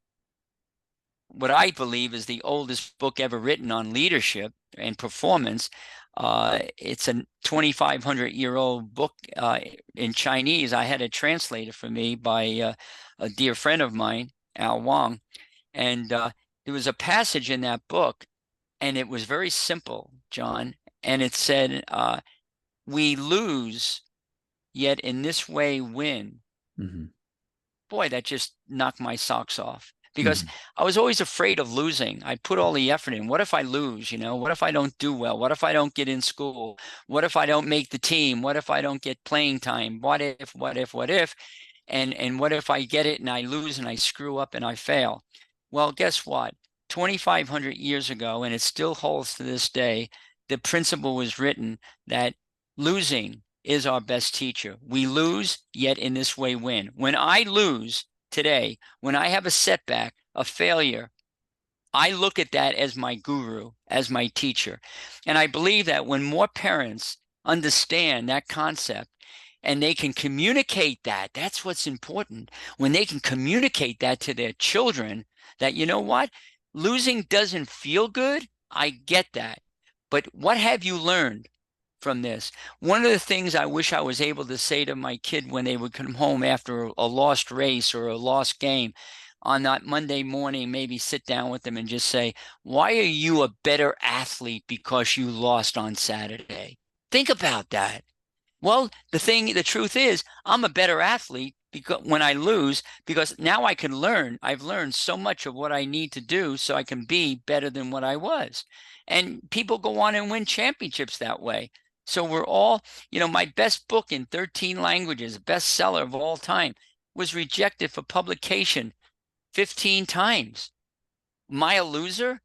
what I believe is the oldest book ever written on leadership and performance. It's a 2,500-year-old book in Chinese. I had it translated for me by a dear friend of mine, Al Wang. And there was a passage in that book, and it was very simple, John. And it said, we lose, yet in this way win. Mm-hmm. Boy, that just knocked my socks off. Because Mm-hmm. I was always afraid of losing. I put all the effort in. What if I lose? What if I don't do well? What if I don't get in school? What if I don't make the team? What if I don't get playing time? What if, what if, what if? And what if I get it and I lose and I screw up and I fail? Well, guess what? 2,500 years ago, and it still holds to this day, the principle was written that losing is our best teacher. We lose, yet in this way win. When I lose, today, when I have a setback, a failure, I look at that as my guru, as my teacher. And I believe that when more parents understand that concept and they can communicate that, that's what's important. When they can communicate that to their children, that, you know what, losing doesn't feel good. I get that. But what have you learned from this? One of the things I wish I was able to say to my kid when they would come home after a lost race or a lost game on that Monday morning, maybe sit down with them and just say, why are you a better athlete because you lost on Saturday? Think about that. Well, the truth is, I'm a better athlete because when I lose, because now I can learn. I've learned so much of what I need to do so I can be better than what I was. And people go on and win championships that way. So we're all, my best book in 13 languages, bestseller of all time, was rejected for publication 15 times. Am I a loser?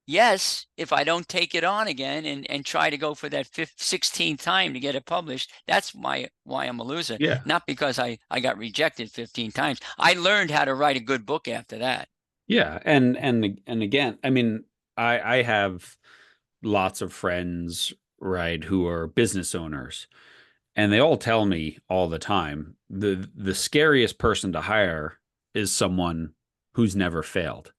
Yes, if I don't take it on again and try to go for that 16th time to get it published, that's why I'm a loser. Yeah. Not because I got rejected 15 times. I learned how to write a good book after that. Yeah. And again, I mean, I have lots of friends, right, who are business owners, and they all tell me all the time the scariest person to hire is someone who's never failed,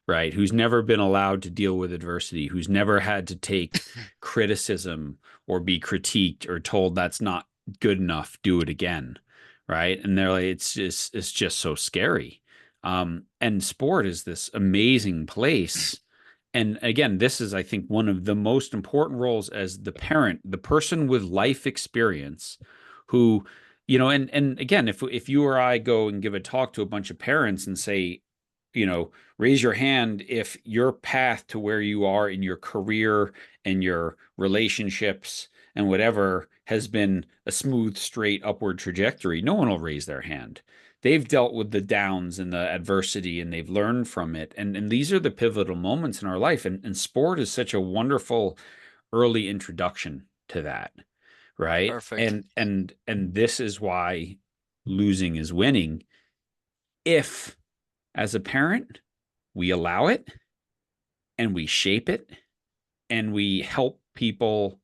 right? Who's never been allowed to deal with adversity, who's never had to take criticism or be critiqued or told that's not good enough, do it again, right? And they're like, it's just so scary. And sport is this amazing place. And again, this is, I think, one of the most important roles as the parent, the person with life experience who, and again, if you or I go and give a talk to a bunch of parents and say, raise your hand if your path to where you are in your career and your relationships and whatever has been a smooth, straight upward trajectory, no one will raise their hand. They've dealt with the downs and the adversity and they've learned from it. And these are the pivotal moments in our life. And sport is such a wonderful early introduction to that, right? Perfect. And this is why losing is winning if, as a parent, we allow it and we shape it and we help people,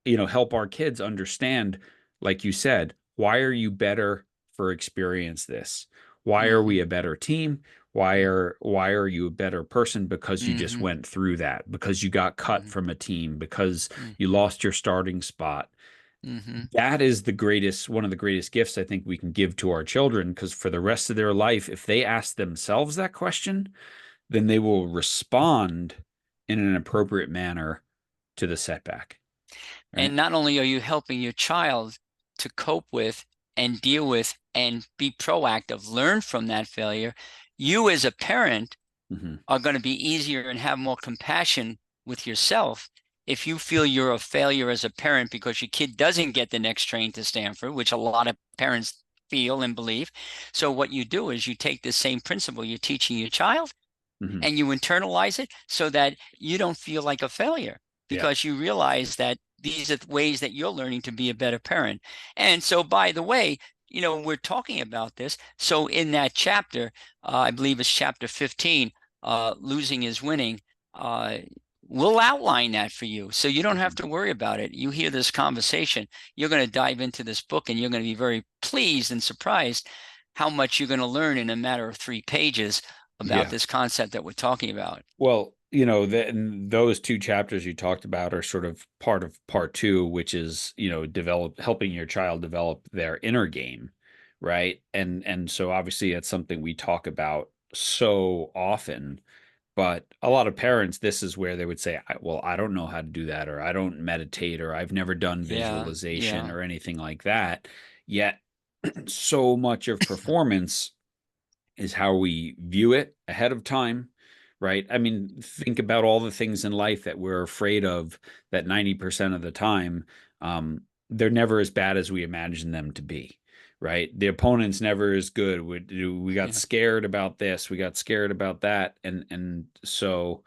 help our kids understand, like you said, why are you better for experience this? Why are we Mm-hmm. a better team? Why are you a better person? Because you just Mm-hmm. went through that, because you got cut Mm-hmm. from a team, because you lost your starting spot. Mm-hmm. That is one of the greatest gifts I think we can give to our children, because for the rest of their life, if they ask themselves that question, then they will respond in an appropriate manner to the setback. Right. And not only are you helping your child to cope with and deal with and be proactive, learn from that failure, you as a parent Mm-hmm. are going to be easier and have more compassion with yourself if you feel you're a failure as a parent because your kid doesn't get the next train to Stanford, which a lot of parents feel and believe. So what you do is you take the same principle you're teaching your child Mm-hmm. and you internalize it so that you don't feel like a failure Yeah. because you realize that these are ways that you're learning to be a better parent. And so, by the way, we're talking about this. So in that chapter, I believe it's chapter 15, losing is winning. We'll outline that for you, so you don't have Mhm. to worry about it. You hear this conversation, you're going to dive into this book, and you're going to be very pleased and surprised how much you're going to learn in a matter of 3 pages about Yeah. this concept that we're talking about. Well, those two chapters you talked about are sort of part of part two, which is, helping your child develop their inner game, right? And so obviously it's something we talk about so often, but a lot of parents, this is where they would say, well, I don't know how to do that, or I don't meditate, or I've never done Yeah, visualization yeah, or anything like that. Yet so much of performance is how we view it ahead of time, right? I mean, think about all the things in life that we're afraid of that 90% of the time, they're never as bad as we imagine them to be, right? The opponent's never as good. We got yeah, scared about this, we got scared about that. And so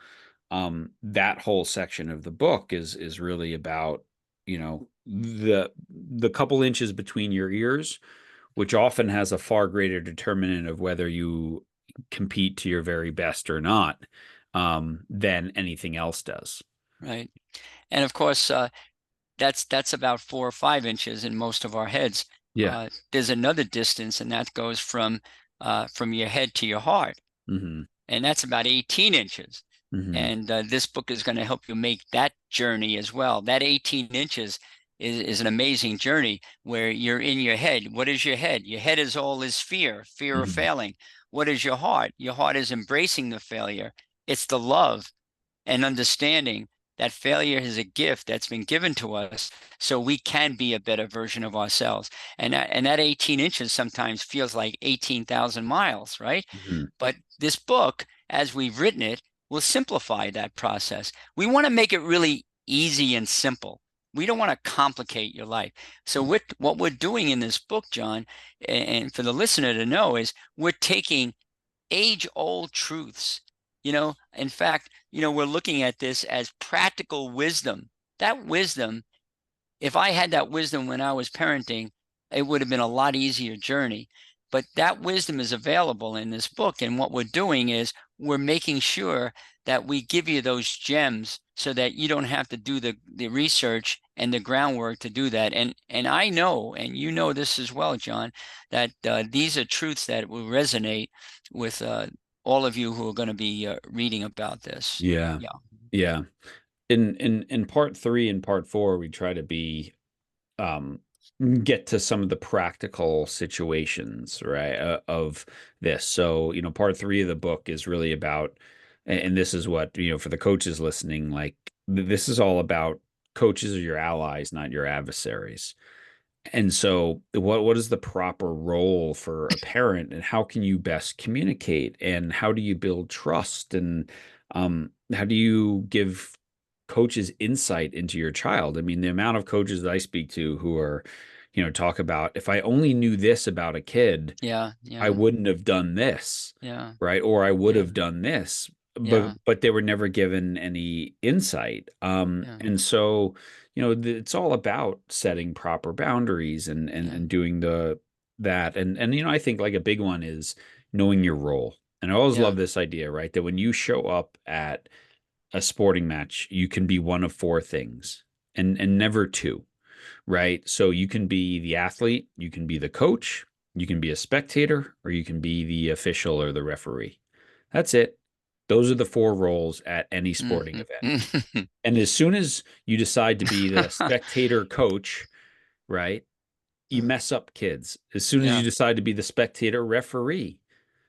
that whole section of the book is really about, the couple inches between your ears, which often has a far greater determinant of whether you compete to your very best or not, than anything else does. right. And of course, that's about 4 or 5 inches in most of our heads. Yeah. There's another distance, and that goes from your head to your heart, Hmm. and that's about 18 inches. Hmm. And this book is going to help you make that journey as well. That 18 inches is an amazing journey where you're in your head. What is your head? Your head is fear, fear of Hmm. failing. What is your heart? Your heart is embracing the failure. It's the love and understanding that failure is a gift that's been given to us so we can be a better version of ourselves. And that 18 inches sometimes feels like 18,000 miles, right? Hmm. But this book, as we've written it, will simplify that process. We want to make it really easy and simple. We don't want to complicate your life. So what we're doing in this book, John, and for the listener to know, is we're taking age-old truths. In fact, we're looking at this as practical wisdom. That wisdom, if I had that wisdom when I was parenting, it would have been a lot easier journey. But that wisdom is available in this book. And what we're doing is we're making sure that we give you those gems so that you don't have to do the research and the groundwork to do that. And I know, and you know this as well, John, that these are truths that will resonate with all of you who are going to be reading about this. Yeah. Yeah. Yeah. In part three and part four, we try to be um get to some of the practical situations, right, of this. So, part three of the book is really about, and this is what, for the coaches listening, like this is all about coaches are your allies, not your adversaries. And so what is the proper role for a parent, and how can you best communicate, and how do you build trust, and how do you give coaches insight into your child? I mean, the amount of coaches that I speak to who are, talk about, if I only knew this about a kid, Yeah. I Yeah. wouldn't have done this, Yeah. right? Or I would Yeah. have done this, but Yeah. but they were never given any insight. Yeah. And so, it's all about setting proper boundaries and Yeah. doing that. And I think like a big one is knowing your role. And I always Yeah. love this idea, right? That when you show up at a sporting match, you can be one of four things and never two, right? So you can be the athlete, you can be the coach, you can be a spectator, or you can be the official or the referee. That's it. Those are the four roles at any sporting Mhm. event. And as soon as you decide to be the spectator coach, right, you mess up kids. As soon as you Yeah. decide to be the spectator referee,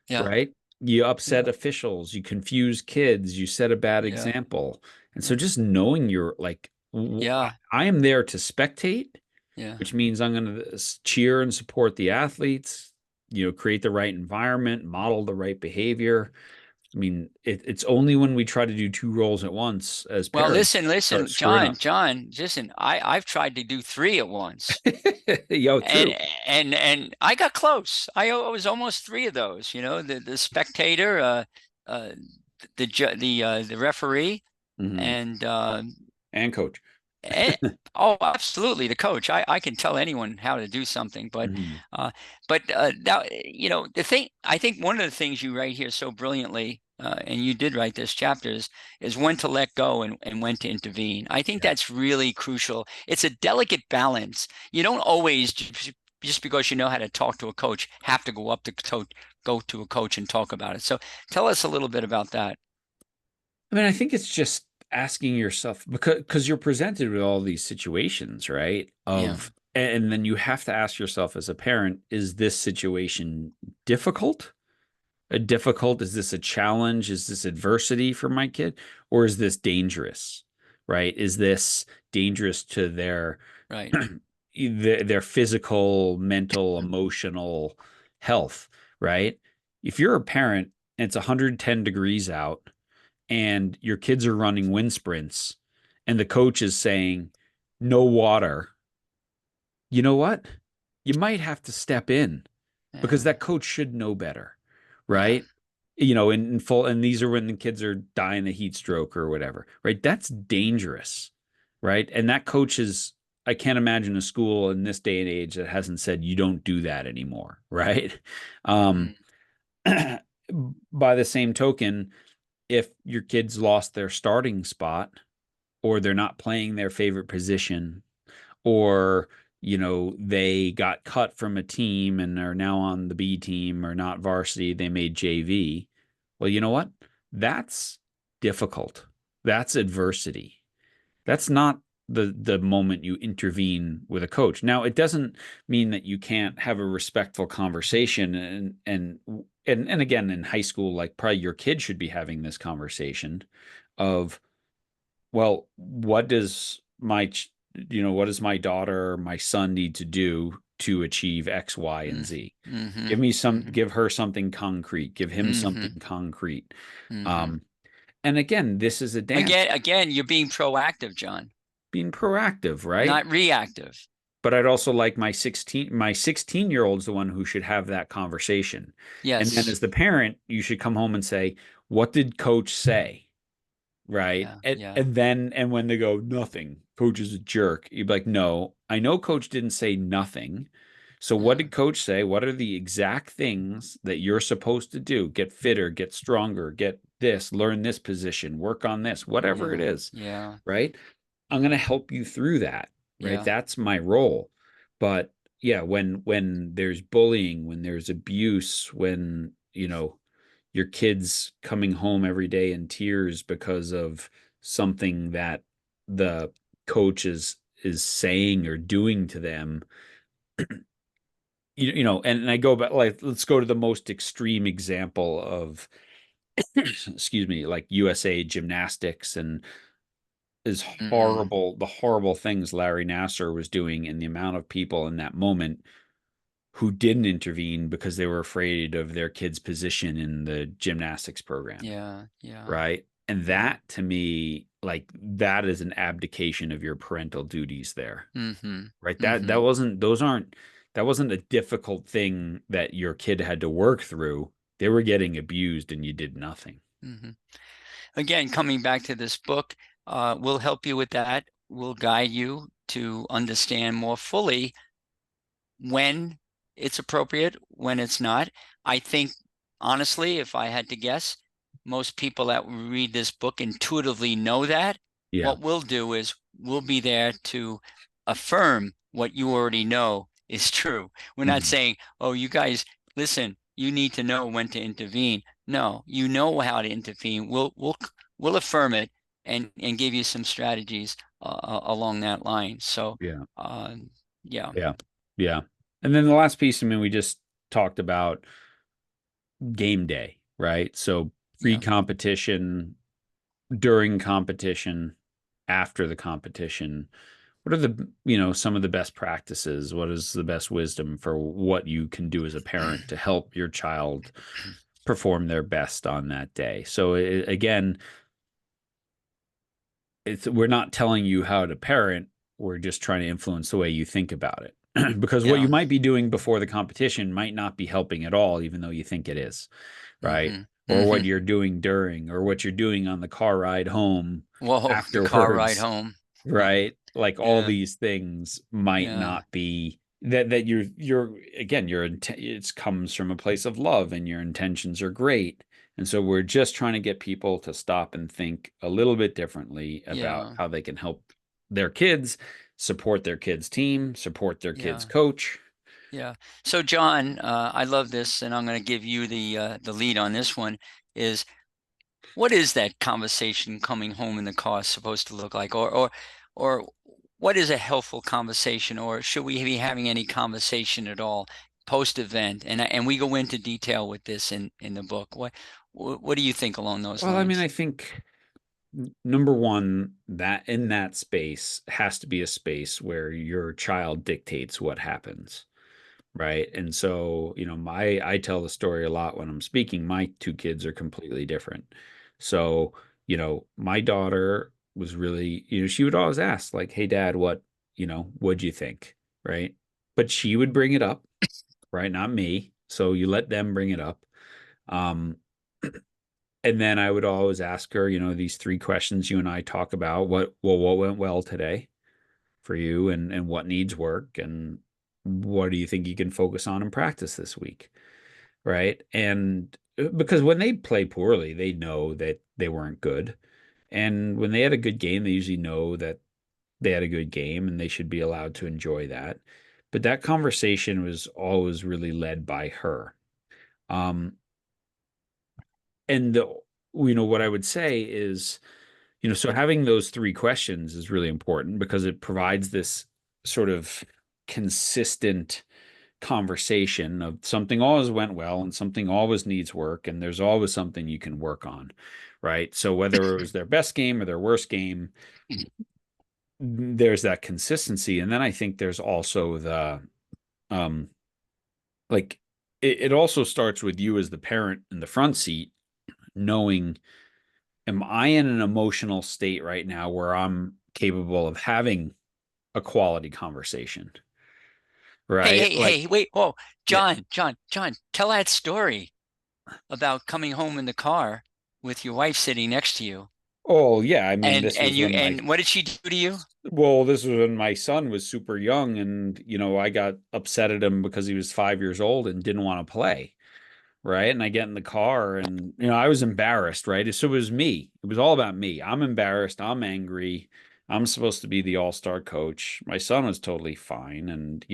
Yeah. right, you upset Yeah. officials, you confuse kids, you set a bad Yeah. example. And so Yeah. just knowing you're like, Yeah. I am there to spectate, Yeah. which means I'm going to cheer and support the athletes, create the right environment, model the right behavior. I mean, it's only when we try to do two roles at once as Well, parents listen, start listen, screwing John, up. John, listen, I've tried to do three at once. Yo, And true. and I got close. I was almost three of those, the spectator, uh the referee, Hmm. and And coach. Eh, oh, absolutely. The coach. I can tell anyone how to do something, Mhm. now, the thing, I think one of the things you write here so brilliantly, and you did write this chapter is when to let go and when to intervene. I think Yeah. that's really crucial. It's a delicate balance. You don't always just because you know how to talk to a coach have to go to a coach and talk about it. So tell us a little bit about that. I mean, I think it's just asking yourself because you're presented with all these situations, right? Yeah. And then you have to ask yourself as a parent, is this situation difficult? Difficult? Is this a challenge? Is this adversity for my kid? Or is this dangerous? Right? Is this dangerous to Right. their physical, mental, emotional health, right? If you're a parent and it's 110 degrees out and your kids are running wind sprints and the coach is saying no water, you know what? You might have to step in because Yeah. that coach should know better, Yeah. right? In full, and these are when the kids are dying of heat stroke or whatever, right? That's dangerous, right? And that coach is, I can't imagine a school in this day and age that hasn't said you don't do that anymore, right? Um, Mm, by the same token, if your kids lost their starting spot or they're not playing their favorite position or they got cut from a team and are now on the B team or not varsity, they made JV. Well, you know what? That's difficult. That's adversity. That's not the moment you intervene with a coach. Now, it doesn't mean that you can't have a respectful conversation and again in high school, like probably your kid should be having this conversation of, well, what does my daughter, my son need to do to achieve X, Y, and mm, Z? mm-hmm, mm-hmm, Give her something concrete, give him mm-hmm, something concrete. mm-hmm. Um, and again, this is a dance, Again, you're being proactive, John, being proactive, right? not reactive. But I'd also like my 16-year-old's the one who should have that conversation. And then Yes. as the parent, you should come home and say, what did coach say? Right. Yeah. And Yeah. and then and when they go, nothing, coach is a jerk, you'd be like, no, I know coach didn't say nothing. So what Yeah. did coach say? What are the exact things that you're supposed to do? Get fitter, get stronger, get this, learn this position, work on this, whatever it Yeah. is. Yeah. Right. I'm going to help you through that. Right. Yeah. That's my role. But yeah, when there's bullying, when there's abuse, when, your kids coming home every day in tears because of something that the coach is saying or doing to them. And I go back, like, let's go to the most extreme example of excuse me, like USA gymnastics and Mm-hmm. the horrible things Larry Nasser was doing and the amount of people in that moment who didn't intervene because they were afraid of their kid's position in the gymnastics program. Yeah. Yeah. Right. And Yeah. that to me, like that is an abdication of your parental duties there. Mm-hmm. Right. Mm-hmm. That wasn't a difficult thing that your kid had to work through. They were getting abused and you did nothing. Mm-hmm. Again, coming back to this book, we'll help you with that. We'll guide you to understand more fully when it's appropriate, when it's not. I think, honestly, if I had to guess, most people that read this book intuitively know that. Yeah. What we'll do is we'll be there to affirm what you already know is true. We're not Mhm. saying, oh, you guys, listen, you need to know when to intervene. No, you know how to intervene. We'll affirm it and give you some strategies along that line. So, Yeah. uh, yeah, Yeah. Yeah. And then the last piece, I mean, we just talked about game day, right? So yeah. pre-competition, during competition, after the competition. What are some of the best practices? What is the best wisdom for what you can do as a parent to help your child perform their best on that day? So again, we're not telling you how to parent. We're just trying to influence the way you think about it. Because what you Yeah. might be doing before the competition might not be helping at all, even though you think it is, right? Hmm. Or what Hmm. you're doing during, or what you're doing on the car ride home Whoa, the car ride afterwards, home. right? like all Yeah. these things might Yeah. not be that you're again your intent it comes from a place of love and your intentions are great. And so we're just trying to get people to stop and think a little bit differently about Yeah. how they can help their kids, support their kids' team, support their kids' Yeah. coach. Yeah. So John, I love this, and I'm going to give you the lead on this one. Is what is that conversation coming home in the car supposed to look like, or what is a helpful conversation, or should we be having any conversation at all post event? And we go into detail with this in the book. What do you think along those Well, I mean, lines? I think number one, that in that space has to be a space where your child dictates what happens. Right. And so, I tell the story a lot when I'm speaking. My two kids are completely different. So, my daughter was really, she would always ask, like, hey, dad, what'd you think? Right. But she would bring it up, right? Not me. So you let them bring it up. Um, and then I would always ask her, these three questions you and I talk about. What went well today for you, and what needs work, and what do you think you can focus on and practice this week? Right. And because when they play poorly, they know that they weren't good. And when they had a good game, they usually know that they had a good game and they should be allowed to enjoy that. But that conversation was always really led by her. Um, and what I would say is, so having those three questions is really important because it provides this sort of consistent conversation of something always went well and something always needs work, and there's always something you can work on, right? So whether it was their best game or their worst game, there's that consistency. And then I think there's also um like it also starts with you as the parent in the front seat, knowing, am I in an emotional state right now where I'm capable of having a quality conversation, Hey, right? hey, hey, Like, wait. Oh, yeah. John, tell that story about coming home in the car with your wife sitting next to you. Oh, yeah. I mean, And this was when my and what did she do to you? Well, this was when my son was super young, and I got upset at him because he was 5 years old and didn't want to play, right? And I get in the car, and I was embarrassed, right? So it was me. It was all about me. I'm embarrassed. I'm angry. I'm supposed to be the all-star coach. My son was totally fine, and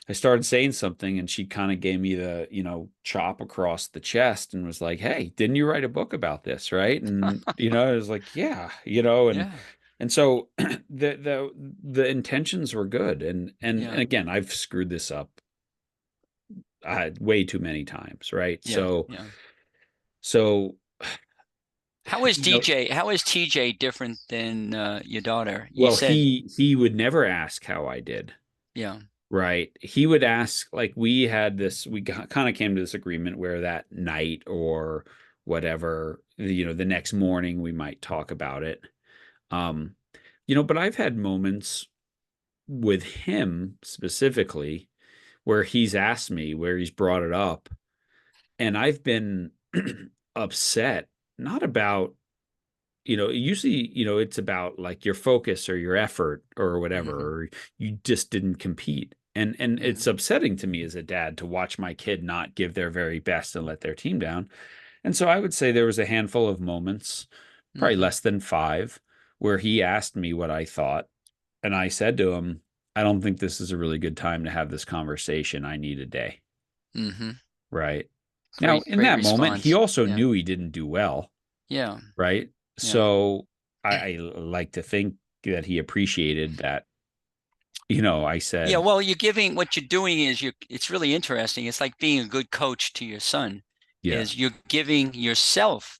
I started saying something, and she kind of gave me the chop across the chest and was like, "Hey, didn't you write a book about this, right?" And I was like, "Yeah," and Yeah, so the intentions were good, and yeah, again, I've screwed this up way too many times, right? yeah, So yeah. so How is you know, DJ? How is TJ different than your daughter? You well, said, he would never ask how I did, yeah. right? He would ask, like, we kind of came to this agreement where that night or whatever, the next morning we might talk about it. Um, but I've had moments with him specifically where he's asked me, where he's brought it up, and I've been upset, not about, usually, it's about like your focus or your effort or Hmm. whatever, or you just didn't compete. And Yeah. it's upsetting to me as a dad to watch my kid not give their very best and let their team down. And so I would say there was a handful of moments, probably Hmm. less than five, where he asked me what I thought. And I said to him, I don't think this is a really good time to have this conversation. I need a day. Hmm. Right. Now, Great, in great that moment, he response. also Yeah. knew he didn't do well. Yeah. Right. Yeah. So I like to think that he appreciated that, I Yeah, said, well, you're giving what you're doing is it's really interesting. It's like being a good coach to your son, yeah, is you're giving yourself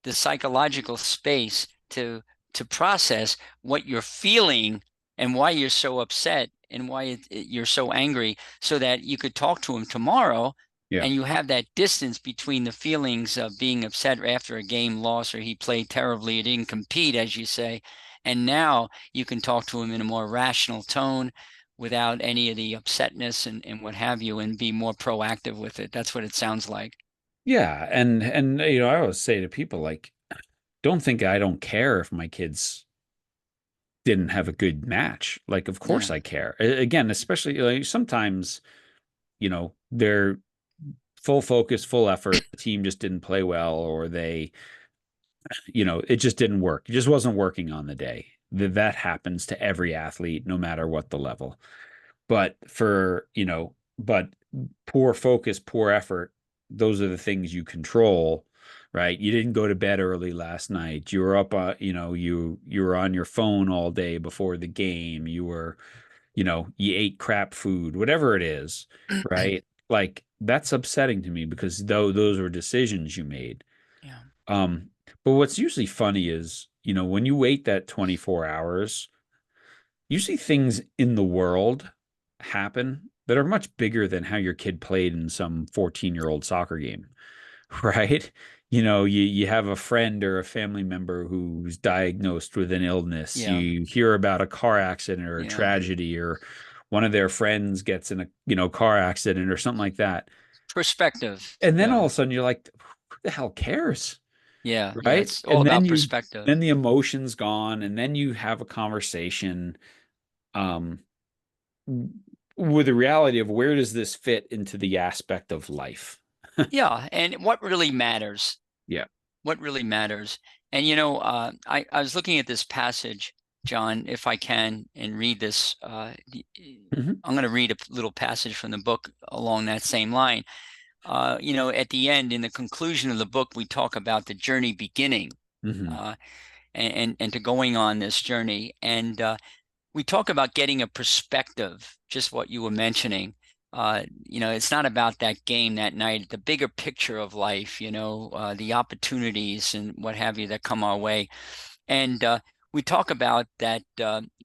the psychological space to process what you're feeling and why you're so upset and why you're so angry, so that you could talk to him tomorrow yeah. and you have that distance between the feelings of being upset after a game loss or he played terribly, he didn't compete, as you say, and now you can talk to him in a more rational tone without any of the upsetness and what have you, and be more proactive with it. That's what it sounds like. Yeah. And I always say to people, like, don't think I don't care if my kids didn't have a good match. Like, of course Yeah. I care. Again, especially like sometimes, they're full focus, full effort. The team just didn't play well, or it just didn't work. It just wasn't working on the day. That happens to every athlete, no matter what the level. But poor focus, poor effort, those are the things you control, right? You didn't go to bed early last night. You were up, you were on your phone all day before the game. You ate crap food, whatever it is, right? Like that's upsetting to me because though those were decisions you made. Yeah. Um, but what's usually funny is, when you wait that 24 hours, usually things in the world happen that are much bigger than how your kid played in some 14-year-old soccer game, right? You have a friend or a family member who's diagnosed with an illness. Yeah. You hear about a car accident or a Yeah. tragedy, or one of their friends gets in a, car accident or something like that. Perspective. And then all Yeah. of a sudden you're like, who the hell cares? Yeah. Yeah. Right? It's all And then about you perspective. then the emotion's gone, and then you have a conversation um with the reality of where does this fit into the aspect of life? Yeah. And what really matters? Yeah. What really matters? And I was looking at this passage, John, if I can, and read this. Hmm. I'm going to read a little passage from the book along that same line. At the end, in the conclusion of the book, we talk about the journey beginning, Hmm. uh, and to going on this journey. And we talk about getting a perspective, just what you were mentioning. It's not about that game that night, the bigger picture of life, the opportunities and what have you that come our way. And we talk about that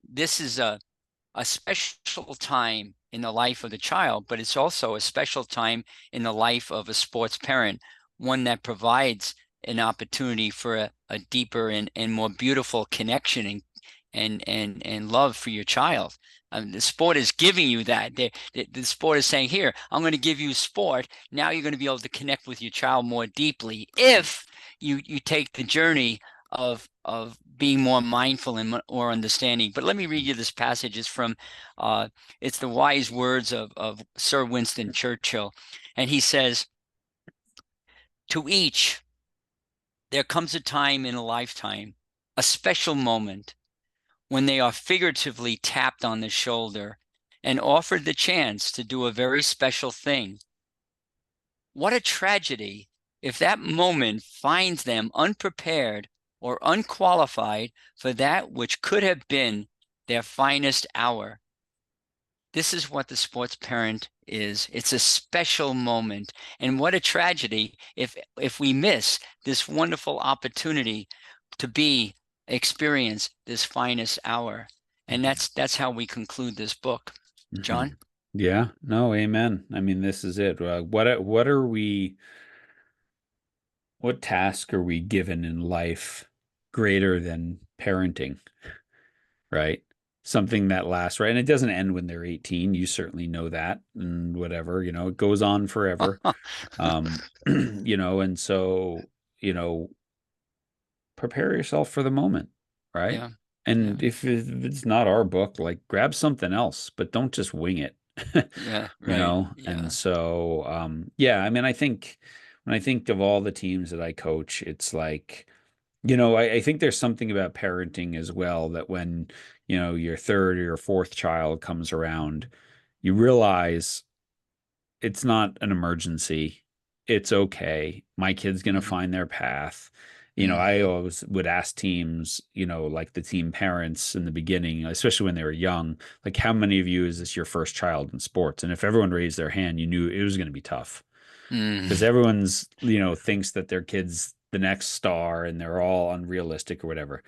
this is a special time in the life of the child, but it's also a special time in the life of a sports parent, one that provides an opportunity for a deeper and more beautiful connection and love for your child. The sport is giving you that. The sport is saying, here, I'm going to give you sport. Now you're going to be able to connect with your child more deeply if you take the journey of being more mindful and more understanding. But let me read you this passage. It's the wise words of Sir Winston Churchill. And he says, to each, there comes a time in a lifetime, a special moment when they are figuratively tapped on the shoulder and offered the chance to do a very special thing. What a tragedy if that moment finds them unprepared or unqualified for that which could have been their finest hour. This is what the sports parent is. It's a special moment. And what a tragedy if we miss this wonderful opportunity to experience this finest hour. And that's how we conclude this book. Hmm. John? Yeah, no, amen. I mean, this is it. What task are we given in life greater than parenting, right? Something that lasts, right? And it doesn't end when they're 18. You certainly know that, and whatever, it goes on forever. Um, and so, you know, prepare yourself for the moment, right? Yeah. And Yeah. if it's not our book, like grab something else, but don't just wing it. Yeah. Right. And Yeah. so yeah, I mean, I think when I think of all the teams that I coach, it's like, I think there's something about parenting as well that when, your third or your fourth child comes around, you realize it's not an emergency. It's okay. My kid's going to Mm-hmm. find their path. I Mm-hmm. always would ask teams, like the team parents in the beginning, especially when they were young, like, how many of you is this your first child in sports? And if everyone raised their hand, you knew it was going to be tough because Mm. everyone's, thinks that their kid's the next star and they're all unrealistic or whatever.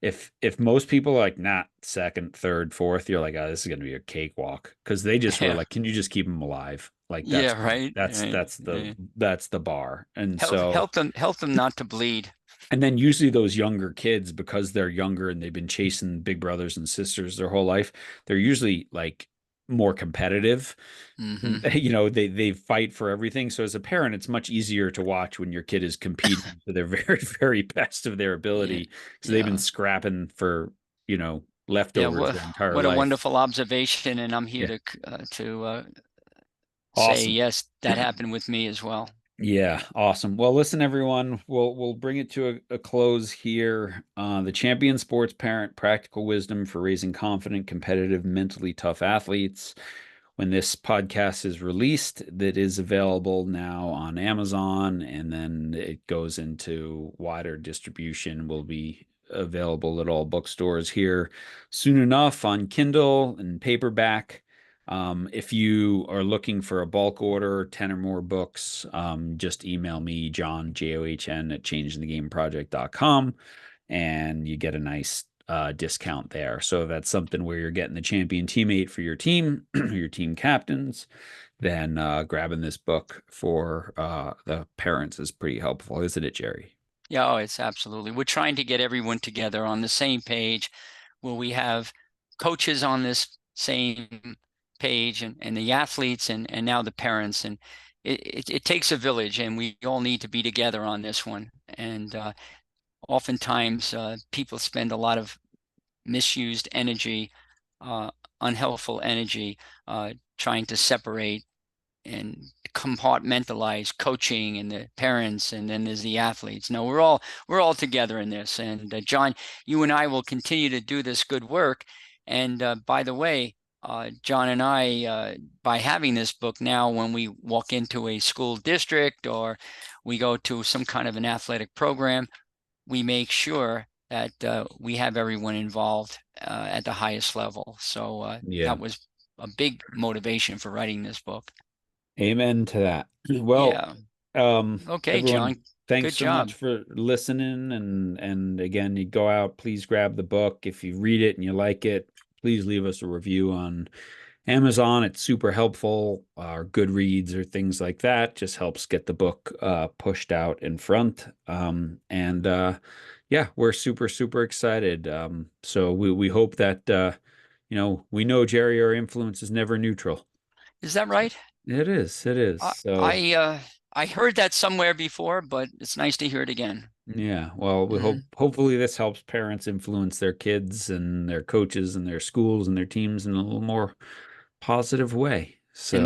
If most people are like, nah, second, third, fourth, you're like, oh, this is gonna be a cakewalk because they just were Yeah. like, can you just keep them alive? Like Yeah. Right. that's Right. that's the Right. that's the bar. And Help so, help them not to bleed. and then usually those younger kids, because they're younger and they've been chasing big brothers and sisters their whole life, they're usually like more competitive. Mm-hmm. They fight for everything. So as a parent, it's much easier to watch when your kid is competing to their very, very best of their Yeah. ability because they've been Yeah. scrapping for, Yeah, leftovers their entire what a life. wonderful observation, and I'm here Yeah. to say Awesome. yes, that happened with me as well. Yeah, awesome. Well, listen, everyone, we'll bring it to a close here. The Champion Sports Parent: Practical Wisdom for Raising Confident, Competitive, Mentally Tough Athletes. When this podcast is released, that is available now on Amazon, and then it goes into wider distribution. Will be available at all bookstores here soon enough on Kindle and paperback. If you are looking for a bulk order, 10 or more books, just email me, John, John, at changingthegameproject.com, and you get a nice discount there. So if that's something where you're getting the champion teammate for your team, your team captains, then grabbing this book for the parents is pretty helpful, isn't it, Jerry? Yeah, oh, it's absolutely. We're trying to get everyone together on the same page where we have coaches on this same page and the athletes and now the parents. And it takes a village and we all need to be together on this one. And oftentimes people spend a lot of misused energy, uh, unhelpful energy, trying to separate and compartmentalize coaching and the parents, and then there's the athletes. No, we're all together in this. And John, you and I will continue to do this good work. And by the way, John and I, by having this book now, when we walk into a school district or we go to some kind of an athletic program, we make sure that we have everyone involved at the highest level. So Yeah. that was a big motivation for writing this book. Amen to that. Well, Yeah. Okay, everyone, John. thanks Good so much job. for listening. And again, you go out, please grab the book. If you read it and you like it, please leave us a review on Amazon. It's super helpful. Or Goodreads or things like that just helps get the book pushed out in front. And yeah, we're super, super excited. So we hope that we know, Jerry, our influence is never neutral. Is that So right? it is, it is. I So I, uh, I heard that somewhere before, but it's nice to hear it again. yeah, well, we Mm. hopefully this helps parents influence their kids and their coaches and their schools and their teams in a little more positive way. And So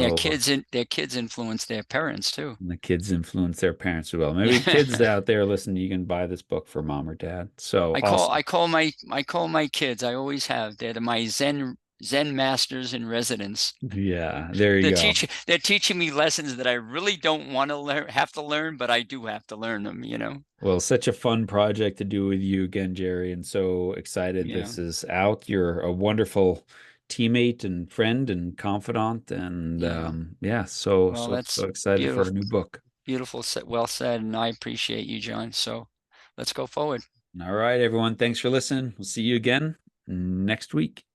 their kids influence their parents too. and the kids influence their parents as well. Maybe kids Yeah. out there listening, you can buy this book for mom or dad. So I call awesome. I call my I call my kids. I always have. They're my Zen masters in residence. Yeah, there you go. They're teaching me lessons that I really don't want to have to learn, but I do have to learn them. Well, such a fun project to do with you again, Jerry, and so excited Yeah. this is out. You're a wonderful teammate and friend and confidant, and Yeah. yeah, so Well, so that's so excited for our beautiful, new book. beautiful, well said, and I appreciate you, John. So let's go forward. All right, everyone, thanks for listening. We'll see you again next week.